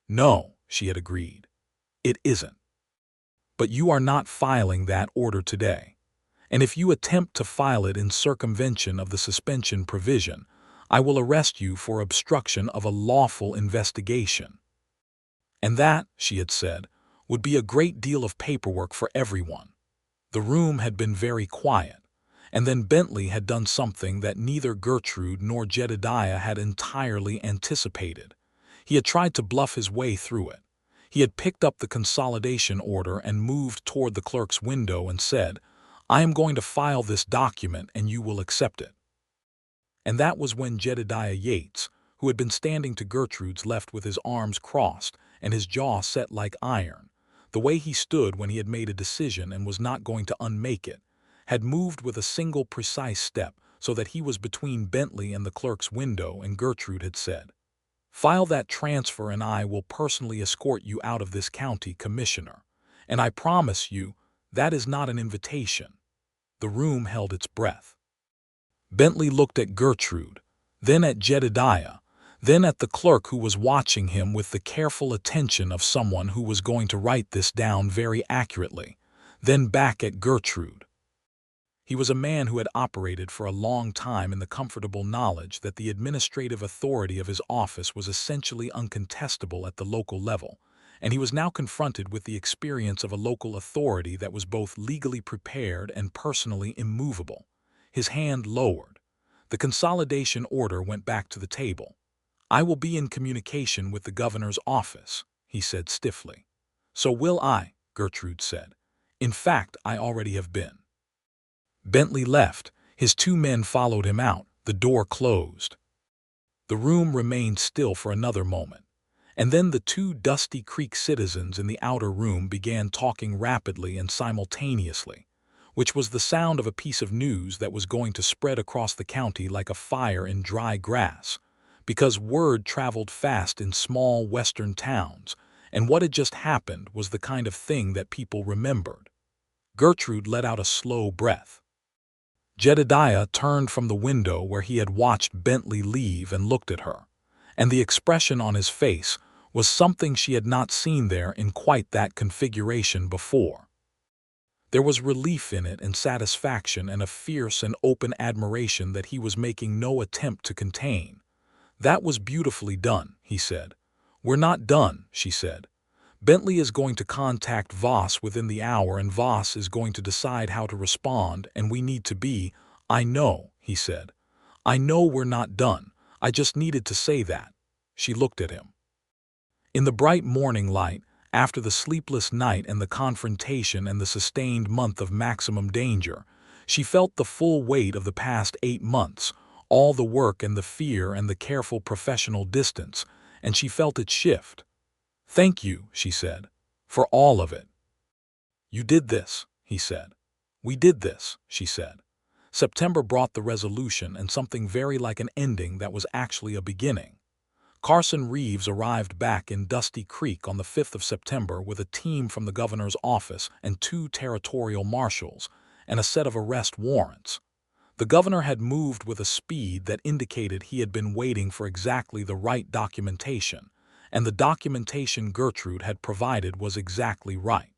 "No," she had agreed. "It isn't. But you are not filing that order today. And if you attempt to file it in circumvention of the suspension provision, I will arrest you for obstruction of a lawful investigation." And that, she had said, would be a great deal of paperwork for everyone. The room had been very quiet. And then Bentley had done something that neither Gertrude nor Jedediah had entirely anticipated. He had tried to bluff his way through it. He had picked up the consolidation order and moved toward the clerk's window and said, "I am going to file this document and you will accept it." And that was when Jedediah Yates, who had been standing to Gertrude's left with his arms crossed and his jaw set like iron, the way he stood when he had made a decision and was not going to unmake it, had moved with a single precise step so that he was between Bentley and the clerk's window, and Gertrude had said, "File that transfer and I will personally escort you out of this county, Commissioner. And I promise you, that is not an invitation." The room held its breath. Bentley looked at Gertrude, then at Jedediah, then at the clerk who was watching him with the careful attention of someone who was going to write this down very accurately, then back at Gertrude. He was a man who had operated for a long time in the comfortable knowledge that the administrative authority of his office was essentially uncontestable at the local level, and he was now confronted with the experience of a local authority that was both legally prepared and personally immovable. His hand lowered. The consolidation order went back to the table. "I will be in communication with the governor's office," he said stiffly. "So will I," Gertrude said. "In fact, I already have been." Bentley left. His two men followed him out. The door closed. The room remained still for another moment, and then the two Dusty Creek citizens in the outer room began talking rapidly and simultaneously, which was the sound of a piece of news that was going to spread across the county like a fire in dry grass, because word traveled fast in small western towns, and what had just happened was the kind of thing that people remembered. Gertrude let out a slow breath. Jedediah turned from the window where he had watched Bentley leave and looked at her, and the expression on his face was something she had not seen there in quite that configuration before. There was relief in it and satisfaction and a fierce and open admiration that he was making no attempt to contain. "That was beautifully done," he said. "We're not done," she said. "Bentley is going to contact Voss within the hour, and Voss is going to decide how to respond, and we need to be—" "I know," he said. "I know we're not done. I just needed to say that." She looked at him. In the bright morning light, after the sleepless night and the confrontation and the sustained month of maximum danger, she felt the full weight of the past 8 months, all the work and the fear and the careful professional distance, and she felt it shift. "Thank you," she said, "for all of it." "You did this," he said. "We did this," she said. September brought the resolution and something very like an ending that was actually a beginning. Carson Reeves arrived back in Dusty Creek on the 5th of September with a team from the governor's office and 2 territorial marshals and a set of arrest warrants. The governor had moved with a speed that indicated he had been waiting for exactly the right documentation, and the documentation Gertrude had provided was exactly right.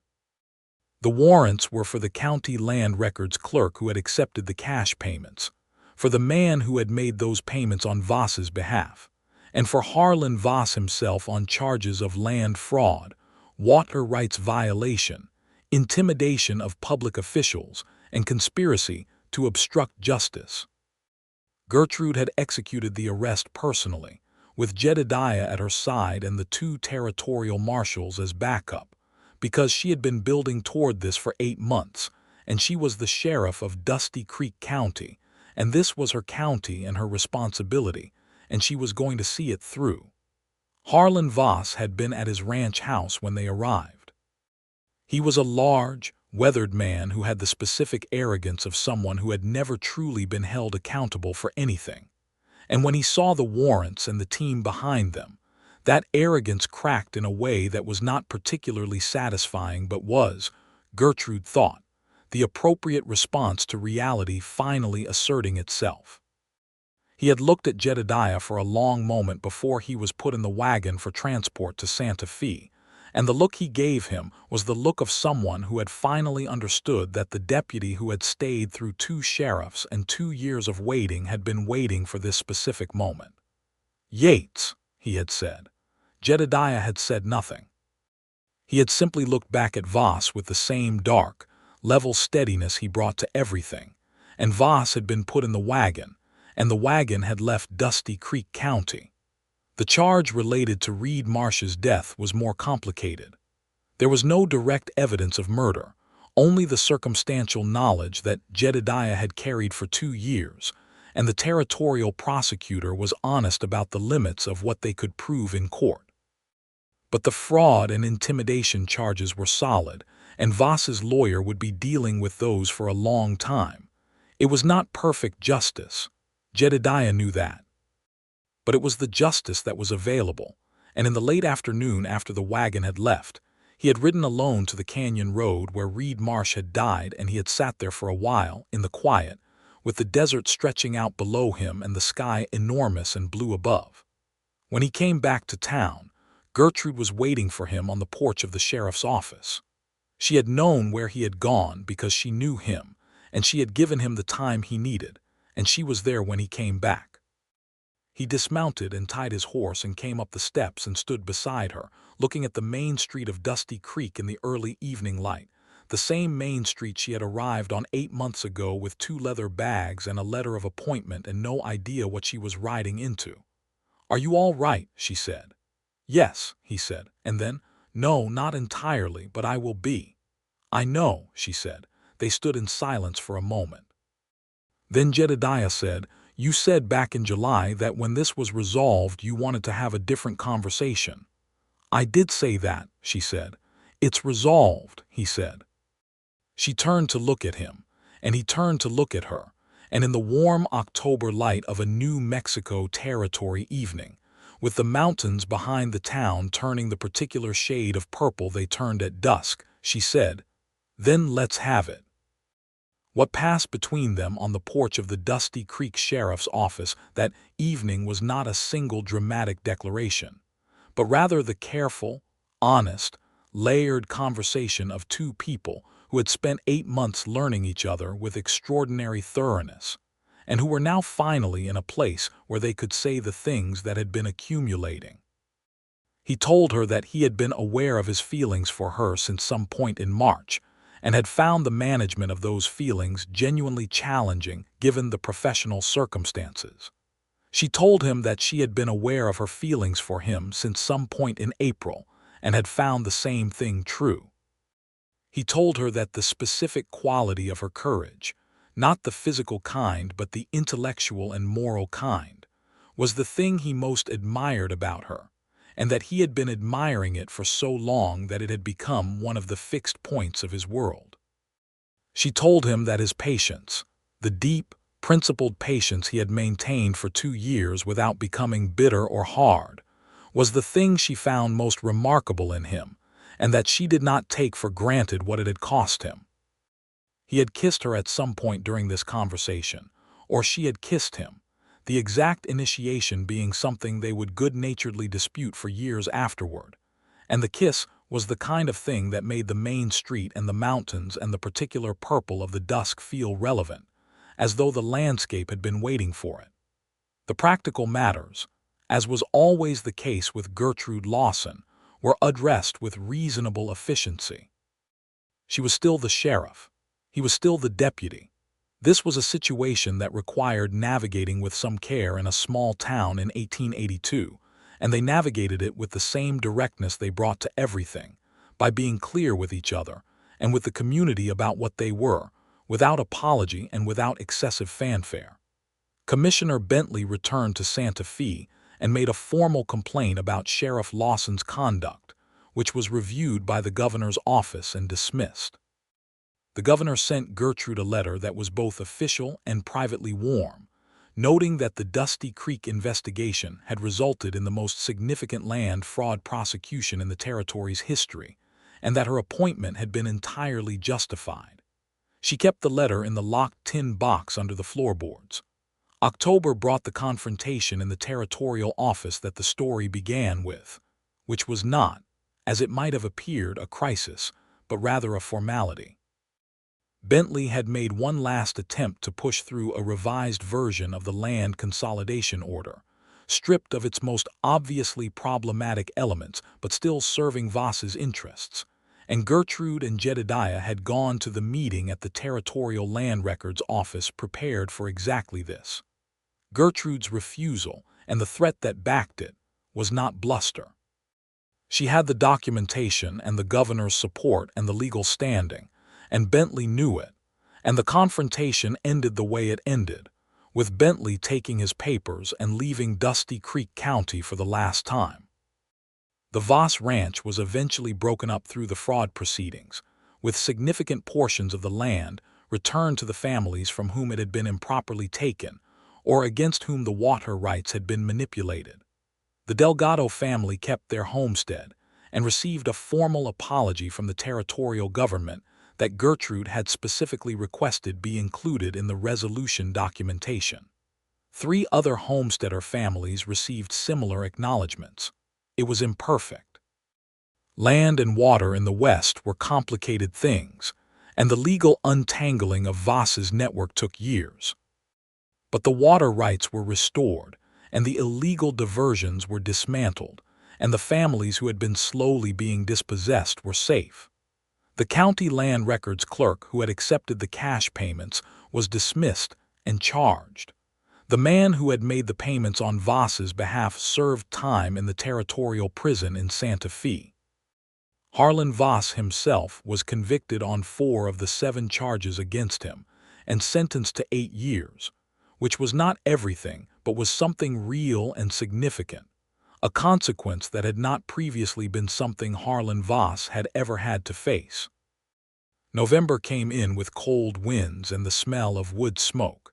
The warrants were for the county land records clerk who had accepted the cash payments, for the man who had made those payments on Voss's behalf, and for Harlan Voss himself on charges of land fraud, water rights violation, intimidation of public officials, and conspiracy to obstruct justice. Gertrude had executed the arrest personally, with Jedediah at her side and the 2 territorial marshals as backup, because she had been building toward this for 8 months, and she was the sheriff of Dusty Creek County, and this was her county and her responsibility, and she was going to see it through. Harlan Voss had been at his ranch house when they arrived. He was a large, weathered man who had the specific arrogance of someone who had never truly been held accountable for anything. And when he saw the warrants and the team behind them, that arrogance cracked in a way that was not particularly satisfying but was, Gertrude thought, the appropriate response to reality finally asserting itself. He had looked at Jedediah for a long moment before he was put in the wagon for transport to Santa Fe, and the look he gave him was the look of someone who had finally understood that the deputy who had stayed through 2 sheriffs and 2 years of waiting had been waiting for this specific moment. "Yates," he had said. Jedediah had said nothing. He had simply looked back at Voss with the same dark, level steadiness he brought to everything, and Voss had been put in the wagon, and the wagon had left Dusty Creek County. The charge related to Reed Marsh's death was more complicated. There was no direct evidence of murder, only the circumstantial knowledge that Jedediah had carried for 2 years, and the territorial prosecutor was honest about the limits of what they could prove in court. But the fraud and intimidation charges were solid, and Voss's lawyer would be dealing with those for a long time. It was not perfect justice. Jedediah knew that. But it was the justice that was available, and in the late afternoon after the wagon had left, he had ridden alone to the canyon road where Reed Marsh had died, and he had sat there for a while, in the quiet, with the desert stretching out below him and the sky enormous and blue above. When he came back to town, Gertrude was waiting for him on the porch of the sheriff's office. She had known where he had gone because she knew him, and she had given him the time he needed, and she was there when he came back. He dismounted and tied his horse and came up the steps and stood beside her, looking at the main street of Dusty Creek in the early evening light, the same main street she had arrived on 8 months ago with 2 leather bags and a letter of appointment and no idea what she was riding into. "Are you all right?" she said. "Yes," he said, and then, "No, not entirely, but I will be." "I know," she said. They stood in silence for a moment. Then Jedediah said, "You said back in July that when this was resolved you wanted to have a different conversation." "I did say that," she said. "It's resolved," he said. She turned to look at him, and he turned to look at her, and in the warm October light of a New Mexico Territory evening, with the mountains behind the town turning the particular shade of purple they turned at dusk, she said, "Then let's have it." What passed between them on the porch of the Dusty Creek Sheriff's office that evening was not a single dramatic declaration, but rather the careful, honest, layered conversation of 2 people who had spent 8 months learning each other with extraordinary thoroughness, and who were now finally in a place where they could say the things that had been accumulating. He told her that he had been aware of his feelings for her since some point in March, and had found the management of those feelings genuinely challenging given the professional circumstances. She told him that she had been aware of her feelings for him since some point in April, and had found the same thing true. He told her that the specific quality of her courage, not the physical kind but the intellectual and moral kind, was the thing he most admired about her, and that he had been admiring it for so long that it had become one of the fixed points of his world. She told him that his patience, the deep, principled patience he had maintained for 2 years without becoming bitter or hard, was the thing she found most remarkable in him, and that she did not take for granted what it had cost him. He had kissed her at some point during this conversation, or she had kissed him, the exact initiation being something they would good-naturedly dispute for years afterward, and the kiss was the kind of thing that made the main street and the mountains and the particular purple of the dusk feel relevant, as though the landscape had been waiting for it. The practical matters, as was always the case with Gertrude Lawson, were addressed with reasonable efficiency. She was still the sheriff. He was still the deputy. This was a situation that required navigating with some care in a small town in 1882, and they navigated it with the same directness they brought to everything, by being clear with each other and with the community about what they were, without apology and without excessive fanfare. Commissioner Bentley returned to Santa Fe and made a formal complaint about Sheriff Lawson's conduct, which was reviewed by the governor's office and dismissed. The governor sent Gertrude a letter that was both official and privately warm, noting that the Dusty Creek investigation had resulted in the most significant land fraud prosecution in the territory's history, and that her appointment had been entirely justified. She kept the letter in the locked tin box under the floorboards. October brought the confrontation in the territorial office that the story began with, which was not, as it might have appeared, a crisis, but rather a formality. Bentley had made one last attempt to push through a revised version of the land consolidation order, stripped of its most obviously problematic elements but still serving Voss's interests, and Gertrude and Jedediah had gone to the meeting at the Territorial Land Records office prepared for exactly this. Gertrude's refusal, and the threat that backed it, was not bluster. She had the documentation and the governor's support and the legal standing, and Bentley knew it, and the confrontation ended the way it ended, with Bentley taking his papers and leaving Dusty Creek County for the last time. The Voss Ranch was eventually broken up through the fraud proceedings, with significant portions of the land returned to the families from whom it had been improperly taken or against whom the water rights had been manipulated. The Delgado family kept their homestead and received a formal apology from the territorial government that Gertrude had specifically requested be included in the resolution documentation. 3 other homesteader families received similar acknowledgments. It was imperfect. Land and water in the West were complicated things, and the legal untangling of Voss's network took years. But the water rights were restored, and the illegal diversions were dismantled, and the families who had been slowly being dispossessed were safe. The county land records clerk who had accepted the cash payments was dismissed and charged. The man who had made the payments on Voss's behalf served time in the territorial prison in Santa Fe. Harlan Voss himself was convicted on 4 of the 7 charges against him and sentenced to 8 years, which was not everything but was something real and significant, a consequence that had not previously been something Harlan Voss had ever had to face. November came in with cold winds and the smell of wood smoke,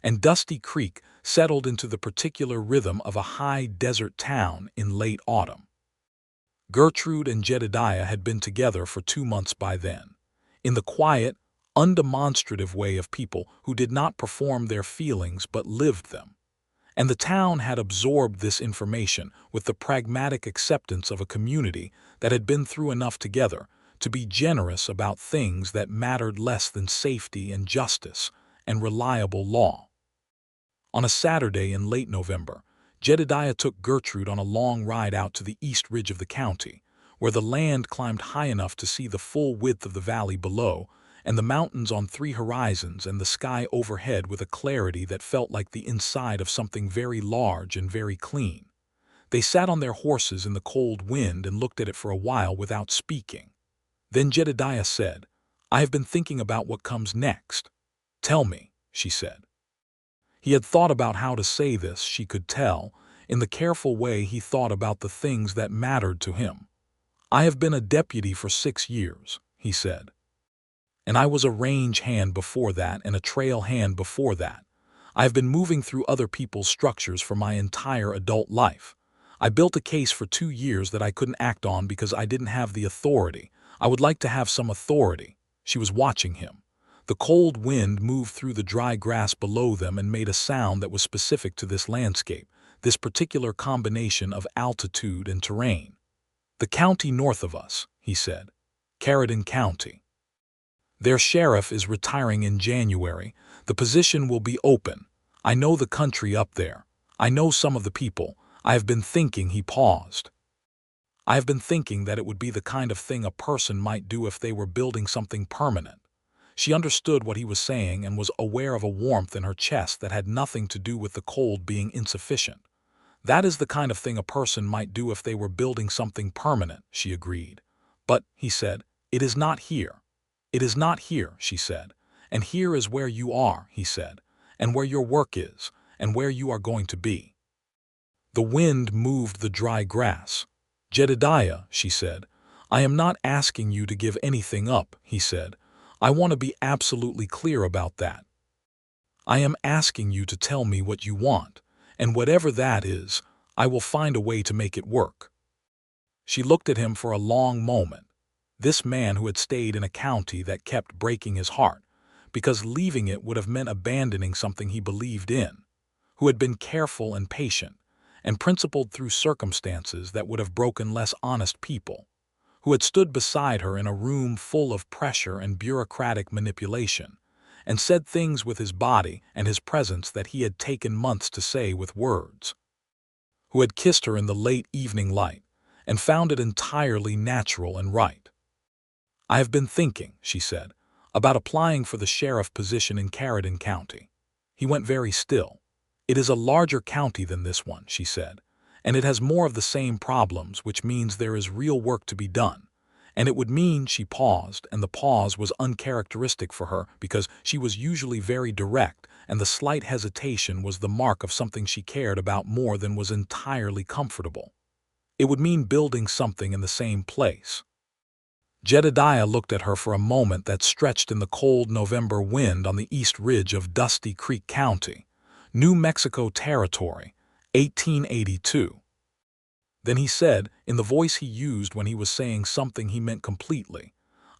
and Dusty Creek settled into the particular rhythm of a high desert town in late autumn. Gertrude and Jedediah had been together for 2 months by then, in the quiet, undemonstrative way of people who did not perform their feelings but lived them. And the town had absorbed this information with the pragmatic acceptance of a community that had been through enough together to be generous about things that mattered less than safety and justice and reliable law. On a Saturday in late November, Jedediah took Gertrude on a long ride out to the east ridge of the county, where the land climbed high enough to see the full width of the valley below and the mountains on 3 horizons and the sky overhead with a clarity that felt like the inside of something very large and very clean. They sat on their horses in the cold wind and looked at it for a while without speaking. Then Jedediah said, "I have been thinking about what comes next." "Tell me," she said. He had thought about how to say this, she could tell, in the careful way he thought about the things that mattered to him. "I have been a deputy for 6 years," he said. "And I was a range hand before that and a trail hand before that. I have been moving through other people's structures for my entire adult life. I built a case for 2 years that I couldn't act on because I didn't have the authority. I would like to have some authority." She was watching him. The cold wind moved through the dry grass below them and made a sound that was specific to this landscape, this particular combination of altitude and terrain. "The county north of us," he said. "Carrollton County. Their sheriff is retiring in January. The position will be open. I know the country up there. I know some of the people. I have been thinking," he paused. "I have been thinking that it would be the kind of thing a person might do if they were building something permanent." She understood what he was saying and was aware of a warmth in her chest that had nothing to do with the cold being insufficient. "That is the kind of thing a person might do if they were building something permanent," she agreed. "But," he said, "it is not here." "It is not here," she said. "And here is where you are," he said, "and where your work is, and where you are going to be." The wind moved the dry grass. "Jedediah," she said, "I am not asking you to give anything up," he said. "I want to be absolutely clear about that. I am asking you to tell me what you want, and whatever that is, I will find a way to make it work." She looked at him for a long moment. This man who had stayed in a county that kept breaking his heart, because leaving it would have meant abandoning something he believed in, who had been careful and patient, and principled through circumstances that would have broken less honest people, who had stood beside her in a room full of pressure and bureaucratic manipulation, and said things with his body and his presence that he had taken months to say with words, who had kissed her in the late evening light and found it entirely natural and right. "I have been thinking," she said, "about applying for the sheriff position in Carrollton County." He went very still. "It is a larger county than this one," she said, "and it has more of the same problems, which means there is real work to be done. And it would mean," she paused, and the pause was uncharacteristic for her because she was usually very direct, and the slight hesitation was the mark of something she cared about more than was entirely comfortable. It would mean building something in the same place. Jedediah looked at her for a moment that stretched in the cold November wind on the east ridge of Dusty Creek County, New Mexico Territory, 1882. Then he said, in the voice he used when he was saying something he meant completely,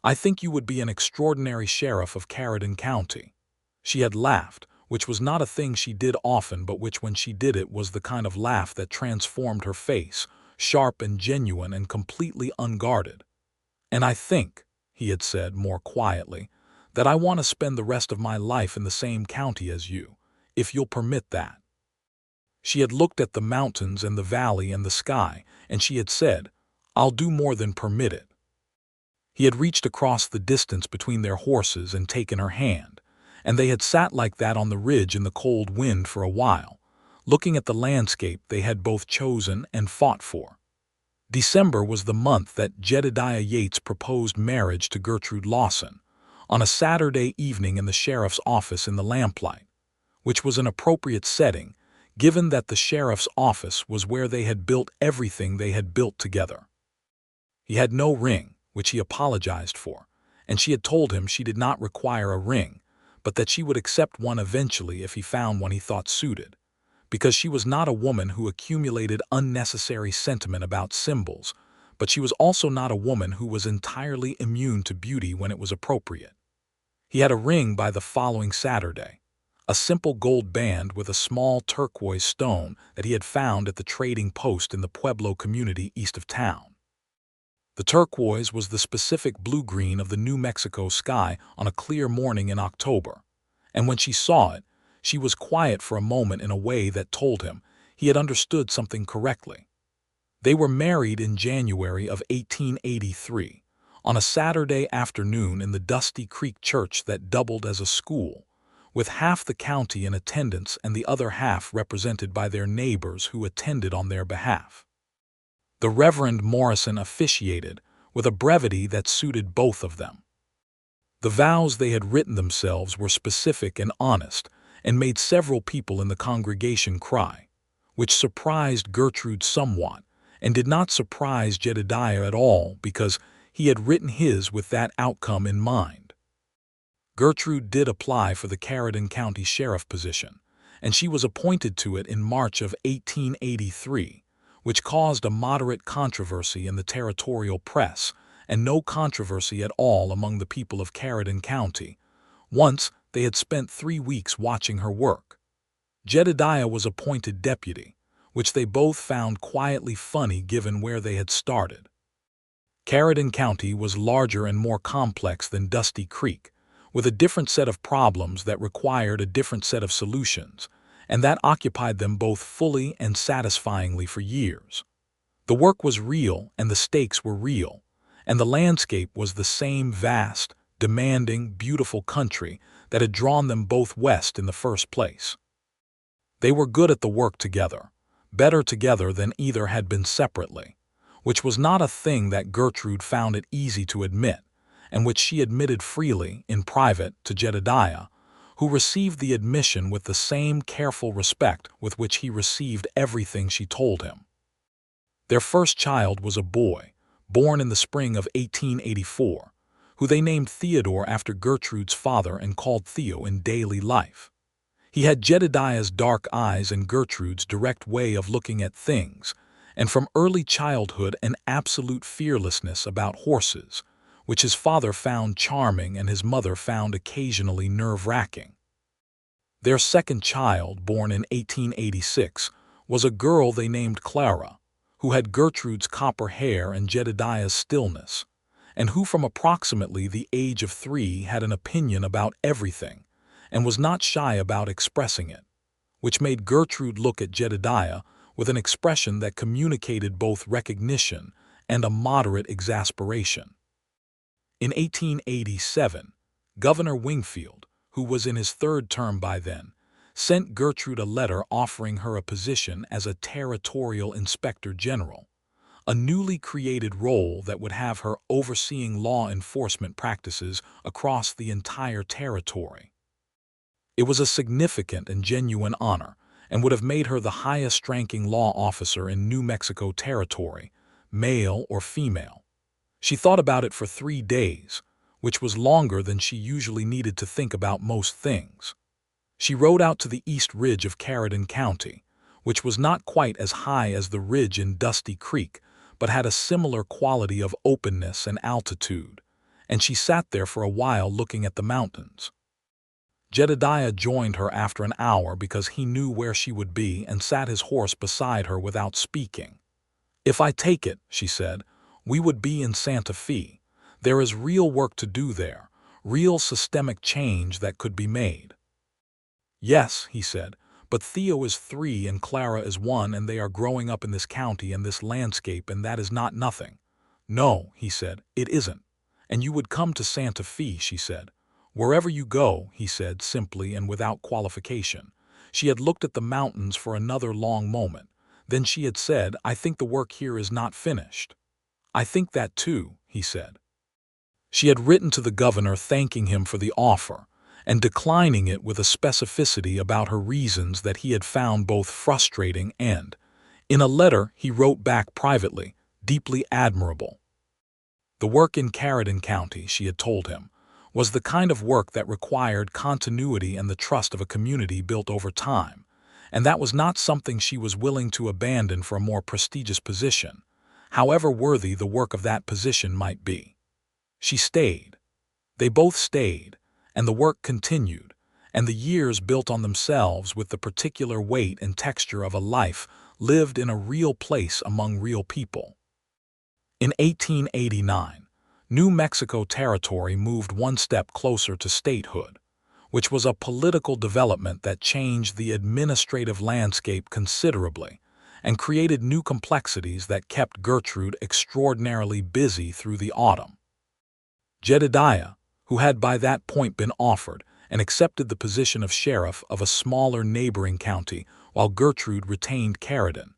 "I think you would be an extraordinary sheriff of Carrollton County." She had laughed, which was not a thing she did often, but which when she did it was the kind of laugh that transformed her face, sharp and genuine and completely unguarded. "And I think," he had said more quietly, "that I want to spend the rest of my life in the same county as you, if you'll permit that." She had looked at the mountains and the valley and the sky, and she had said, "I'll do more than permit it." He had reached across the distance between their horses and taken her hand, and they had sat like that on the ridge in the cold wind for a while, looking at the landscape they had both chosen and fought for. December was the month that Jedediah Yates proposed marriage to Gertrude Lawson, on a Saturday evening in the sheriff's office in the lamplight, which was an appropriate setting, given that the sheriff's office was where they had built everything they had built together. He had no ring, which he apologized for, and she had told him she did not require a ring, but that she would accept one eventually if he found one he thought suited, because she was not a woman who accumulated unnecessary sentiment about symbols, but she was also not a woman who was entirely immune to beauty when it was appropriate. He had a ring by the following Saturday, a simple gold band with a small turquoise stone that he had found at the trading post in the Pueblo community east of town. The turquoise was the specific blue-green of the New Mexico sky on a clear morning in October, and when she saw it, she was quiet for a moment in a way that told him he had understood something correctly. They were married in January of 1883, on a Saturday afternoon in the Dusty Creek Church that doubled as a school, with half the county in attendance and the other half represented by their neighbors who attended on their behalf. The Reverend Morrison officiated with a brevity that suited both of them. The vows they had written themselves were specific and honest, and made several people in the congregation cry, which surprised Gertrude somewhat, and did not surprise Jedediah at all because he had written his with that outcome in mind. Gertrude did apply for the Carrollton County Sheriff position, and she was appointed to it in March of 1883, which caused a moderate controversy in the territorial press and no controversy at all among the people of Carrollton County. Once they had spent 3 weeks watching her work. Jedediah was appointed deputy, which they both found quietly funny given where they had started. Carrollton County was larger and more complex than Dusty Creek, with a different set of problems that required a different set of solutions, and that occupied them both fully and satisfyingly for years. The work was real and the stakes were real, and the landscape was the same vast, demanding, beautiful country that had drawn them both west in the first place. They were good at the work together, better together than either had been separately, which was not a thing that Gertrude found it easy to admit, and which she admitted freely, in private, to Jedediah, who received the admission with the same careful respect with which he received everything she told him. Their first child was a boy, born in the spring of 1884, who they named Theodore after Gertrude's father and called Theo in daily life. He had Jedediah's dark eyes and Gertrude's direct way of looking at things, and from early childhood an absolute fearlessness about horses, which his father found charming and his mother found occasionally nerve-wracking. Their second child, born in 1886, was a girl they named Clara, who had Gertrude's copper hair and Jedediah's stillness, and who from approximately the age of 3 had an opinion about everything, and was not shy about expressing it, which made Gertrude look at Jedediah with an expression that communicated both recognition and a moderate exasperation. In 1887, Governor Wingfield, who was in his 3rd term by then, sent Gertrude a letter offering her a position as a territorial inspector general, a newly created role that would have her overseeing law enforcement practices across the entire territory. It was a significant and genuine honor, and would have made her the highest-ranking law officer in New Mexico Territory, male or female. She thought about it for 3 days, which was longer than she usually needed to think about most things. She rode out to the east ridge of Carrollton County, which was not quite as high as the ridge in Dusty Creek, but had a similar quality of openness and altitude, and she sat there for a while looking at the mountains. Jedediah joined her after an hour because he knew where she would be and sat his horse beside her without speaking. "If I take it," she said, "we would be in Santa Fe. There is real work to do there, real systemic change that could be made." "Yes," he said, "but Theo is 3 and Clara is 1 and they are growing up in this county and this landscape, and that is not nothing." "No," he said, "it isn't. And you would come to Santa Fe," she said. "Wherever you go," he said simply and without qualification. She had looked at the mountains for another long moment. Then she had said, "I think the work here is not finished." "I think that too," he said. She had written to the governor thanking him for the offer, and declining it with a specificity about her reasons that he had found both frustrating and, in a letter he wrote back privately, deeply admirable. The work in Carrollton County, she had told him, was the kind of work that required continuity and the trust of a community built over time, and that was not something she was willing to abandon for a more prestigious position, however worthy the work of that position might be. She stayed. They both stayed, and the work continued, and the years built on themselves with the particular weight and texture of a life lived in a real place among real people. In 1889, New Mexico Territory moved one step closer to statehood, which was a political development that changed the administrative landscape considerably and created new complexities that kept Gertrude extraordinarily busy through the autumn. Jedediah, who had by that point been offered and accepted the position of sheriff of a smaller neighboring county while Gertrude retained Carrollton,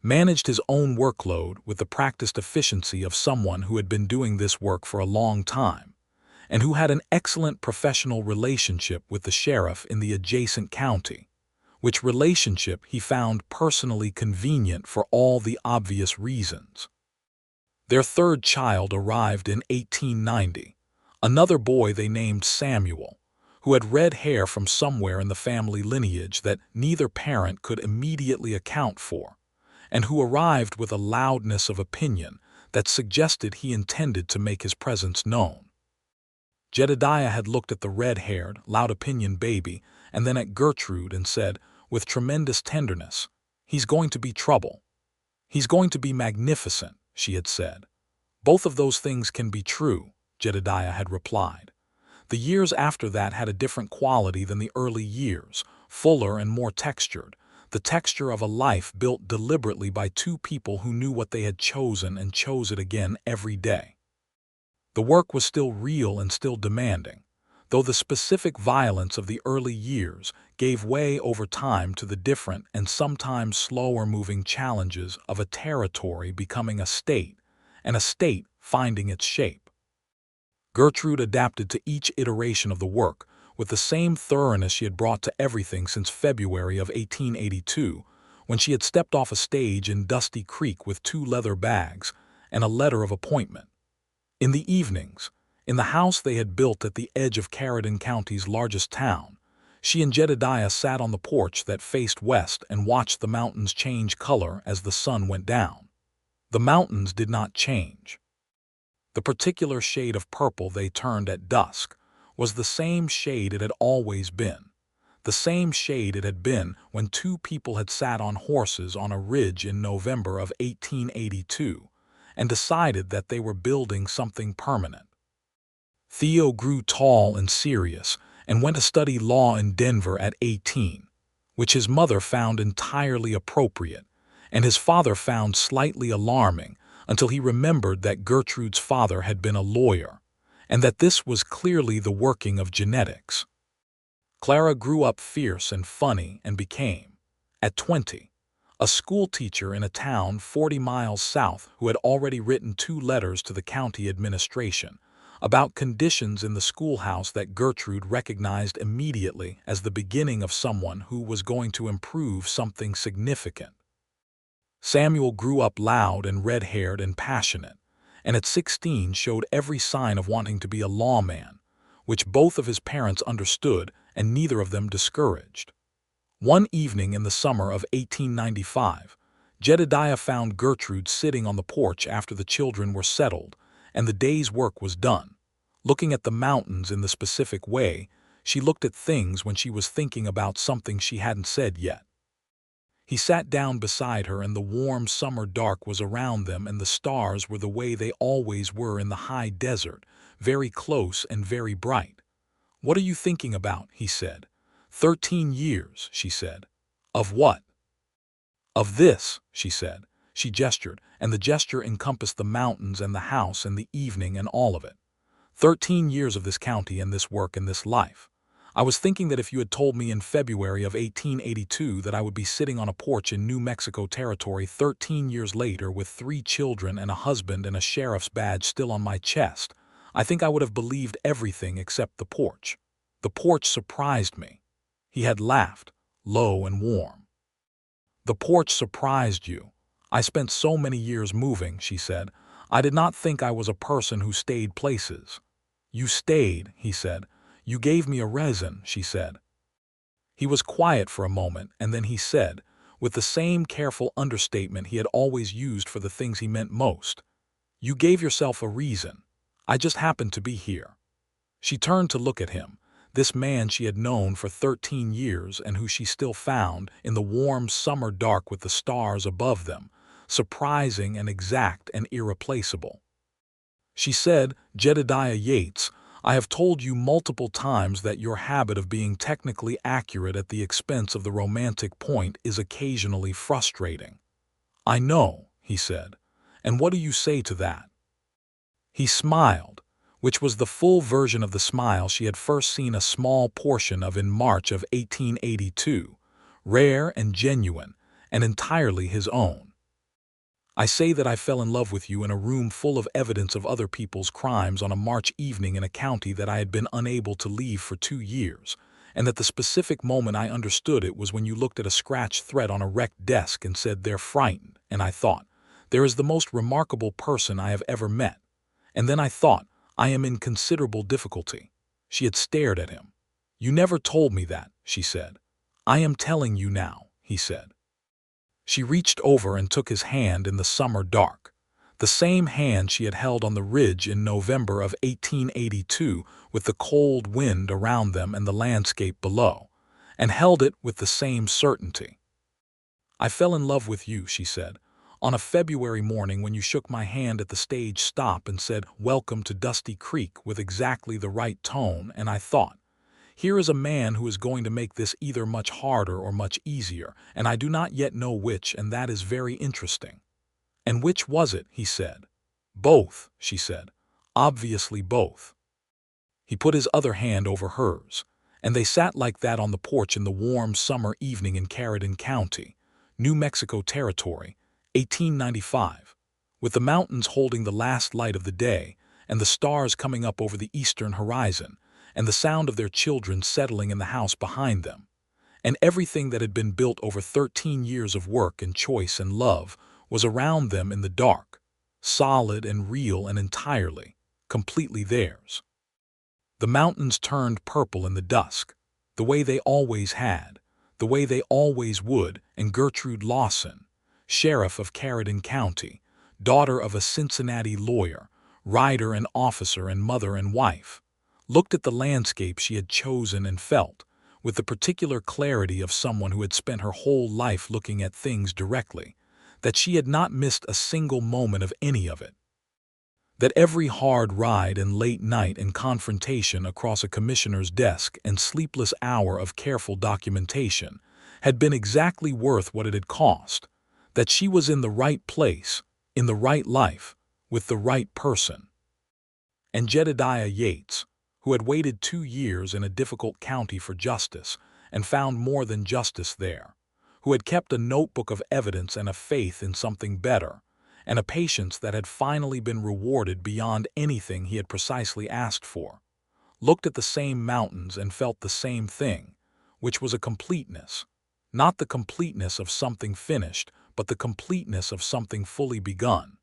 managed his own workload with the practiced efficiency of someone who had been doing this work for a long time, and who had an excellent professional relationship with the sheriff in the adjacent county, which relationship he found personally convenient for all the obvious reasons. Their third child arrived in 1890, another boy they named Samuel, who had red hair from somewhere in the family lineage that neither parent could immediately account for, and who arrived with a loudness of opinion that suggested he intended to make his presence known. Jedediah had looked at the red-haired, loud-opinion baby and then at Gertrude and said, with tremendous tenderness, "He's going to be trouble. He's going to be magnificent," she had said. "Both of those things can be true," Jedediah had replied. The years after that had a different quality than the early years, fuller and more textured, the texture of a life built deliberately by two people who knew what they had chosen and chose it again every day. The work was still real and still demanding, though the specific violence of the early years gave way over time to the different and sometimes slower-moving challenges of a territory becoming a state, and a state finding its shape. Gertrude adapted to each iteration of the work with the same thoroughness she had brought to everything since February of 1882, when she had stepped off a stage in Dusty Creek with 2 leather bags and a letter of appointment. In the evenings, in the house they had built at the edge of Carrollton County's largest town, she and Jedediah sat on the porch that faced west and watched the mountains change color as the sun went down. The mountains did not change. The particular shade of purple they turned at dusk was the same shade it had always been, the same shade it had been when 2 people had sat on horses on a ridge in November of 1882 and decided that they were building something permanent. Theo grew tall and serious and went to study law in Denver at 18, which his mother found entirely appropriate and his father found slightly alarming until he remembered that Gertrude's father had been a lawyer, and that this was clearly the working of genetics. Clara grew up fierce and funny and became, at 20, a school teacher in a town 40 miles south who had already written 2 letters to the county administration, about conditions in the schoolhouse that Gertrude recognized immediately as the beginning of someone who was going to improve something significant. Samuel grew up loud and red-haired and passionate, and at 16 showed every sign of wanting to be a lawman, which both of his parents understood and neither of them discouraged. One evening in the summer of 1895, Jedediah found Gertrude sitting on the porch after the children were settled and the day's work was done. Looking at the mountains in the specific way, she looked at things when she was thinking about something she hadn't said yet. He sat down beside her and the warm summer dark was around them and the stars were the way they always were in the high desert, very close and very bright. "What are you thinking about?" he said. 13 years, she said. "Of what?" "Of this," she said. She gestured, and the gesture encompassed the mountains and the house and the evening and all of it. 13 years of this county and this work and this life. I was thinking that if you had told me in February of 1882 that I would be sitting on a porch in New Mexico Territory 13 years later with 3 children and a husband and a sheriff's badge still on my chest, I think I would have believed everything except the porch. The porch surprised me. He had laughed, low and warm. "The porch surprised you. I spent so many years moving," she said. "I did not think I was a person who stayed places." "You stayed," he said. "You gave me a reason," she said. He was quiet for a moment, and then he said, with the same careful understatement he had always used for the things he meant most, "You gave yourself a reason. I just happened to be here." She turned to look at him, this man she had known for 13 years and who she still found, in the warm summer dark with the stars above them, surprising and exact and irreplaceable. She said, "Jedediah Yates, I have told you multiple times that your habit of being technically accurate at the expense of the romantic point is occasionally frustrating." "I know," he said. "And what do you say to that?" He smiled, which was the full version of the smile she had first seen a small portion of in March of 1882, rare and genuine, and entirely his own. "I say that I fell in love with you in a room full of evidence of other people's crimes on a March evening in a county that I had been unable to leave for 2 years, and that the specific moment I understood it was when you looked at a scratched thread on a wrecked desk and said, 'They're frightened,' and I thought, 'There is the most remarkable person I have ever met.' And then I thought, 'I am in considerable difficulty.'" She had stared at him. "You never told me that," she said. "I am telling you now," he said. She reached over and took his hand in the summer dark, the same hand she had held on the ridge in November of 1882 with the cold wind around them and the landscape below, and held it with the same certainty. "I fell in love with you," she said, "on a February morning when you shook my hand at the stage stop and said, 'Welcome to Dusty Creek,' with exactly the right tone, and I thought, here is a man who is going to make this either much harder or much easier, and I do not yet know which, and that is very interesting." "And which was it?" he said. "Both," she said. "Obviously both." He put his other hand over hers, and they sat like that on the porch in the warm summer evening in Carrollton County, New Mexico Territory, 1895, with the mountains holding the last light of the day and the stars coming up over the eastern horizon, and the sound of their children settling in the house behind them, and everything that had been built over 13 years of work and choice and love was around them in the dark, solid and real and entirely, completely theirs. The mountains turned purple in the dusk, the way they always had, the way they always would, and Gertrude Lawson, sheriff of Carrollton County, daughter of a Cincinnati lawyer, rider and officer and mother and wife, looked at the landscape she had chosen and felt, with the particular clarity of someone who had spent her whole life looking at things directly, that she had not missed a single moment of any of it. That every hard ride and late night and confrontation across a commissioner's desk and sleepless hour of careful documentation had been exactly worth what it had cost, that she was in the right place, in the right life, with the right person. And Jedediah Yates, who had waited 2 years in a difficult county for justice and found more than justice there, who had kept a notebook of evidence and a faith in something better, and a patience that had finally been rewarded beyond anything he had precisely asked for, looked at the same mountains and felt the same thing, which was a completeness, not the completeness of something finished, but the completeness of something fully begun,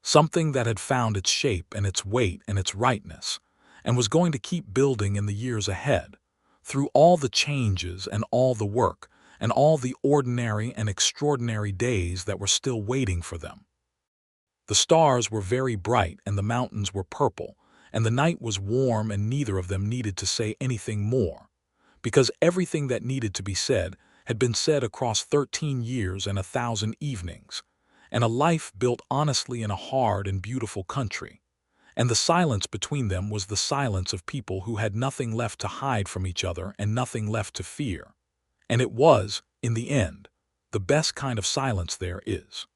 something that had found its shape and its weight and its rightness, and was going to keep building in the years ahead, through all the changes and all the work and all the ordinary and extraordinary days that were still waiting for them. The stars were very bright and the mountains were purple, and the night was warm, and neither of them needed to say anything more, because everything that needed to be said had been said across 13 years and 1,000 evenings, and a life built honestly in a hard and beautiful country. And the silence between them was the silence of people who had nothing left to hide from each other and nothing left to fear. And it was, in the end, the best kind of silence there is.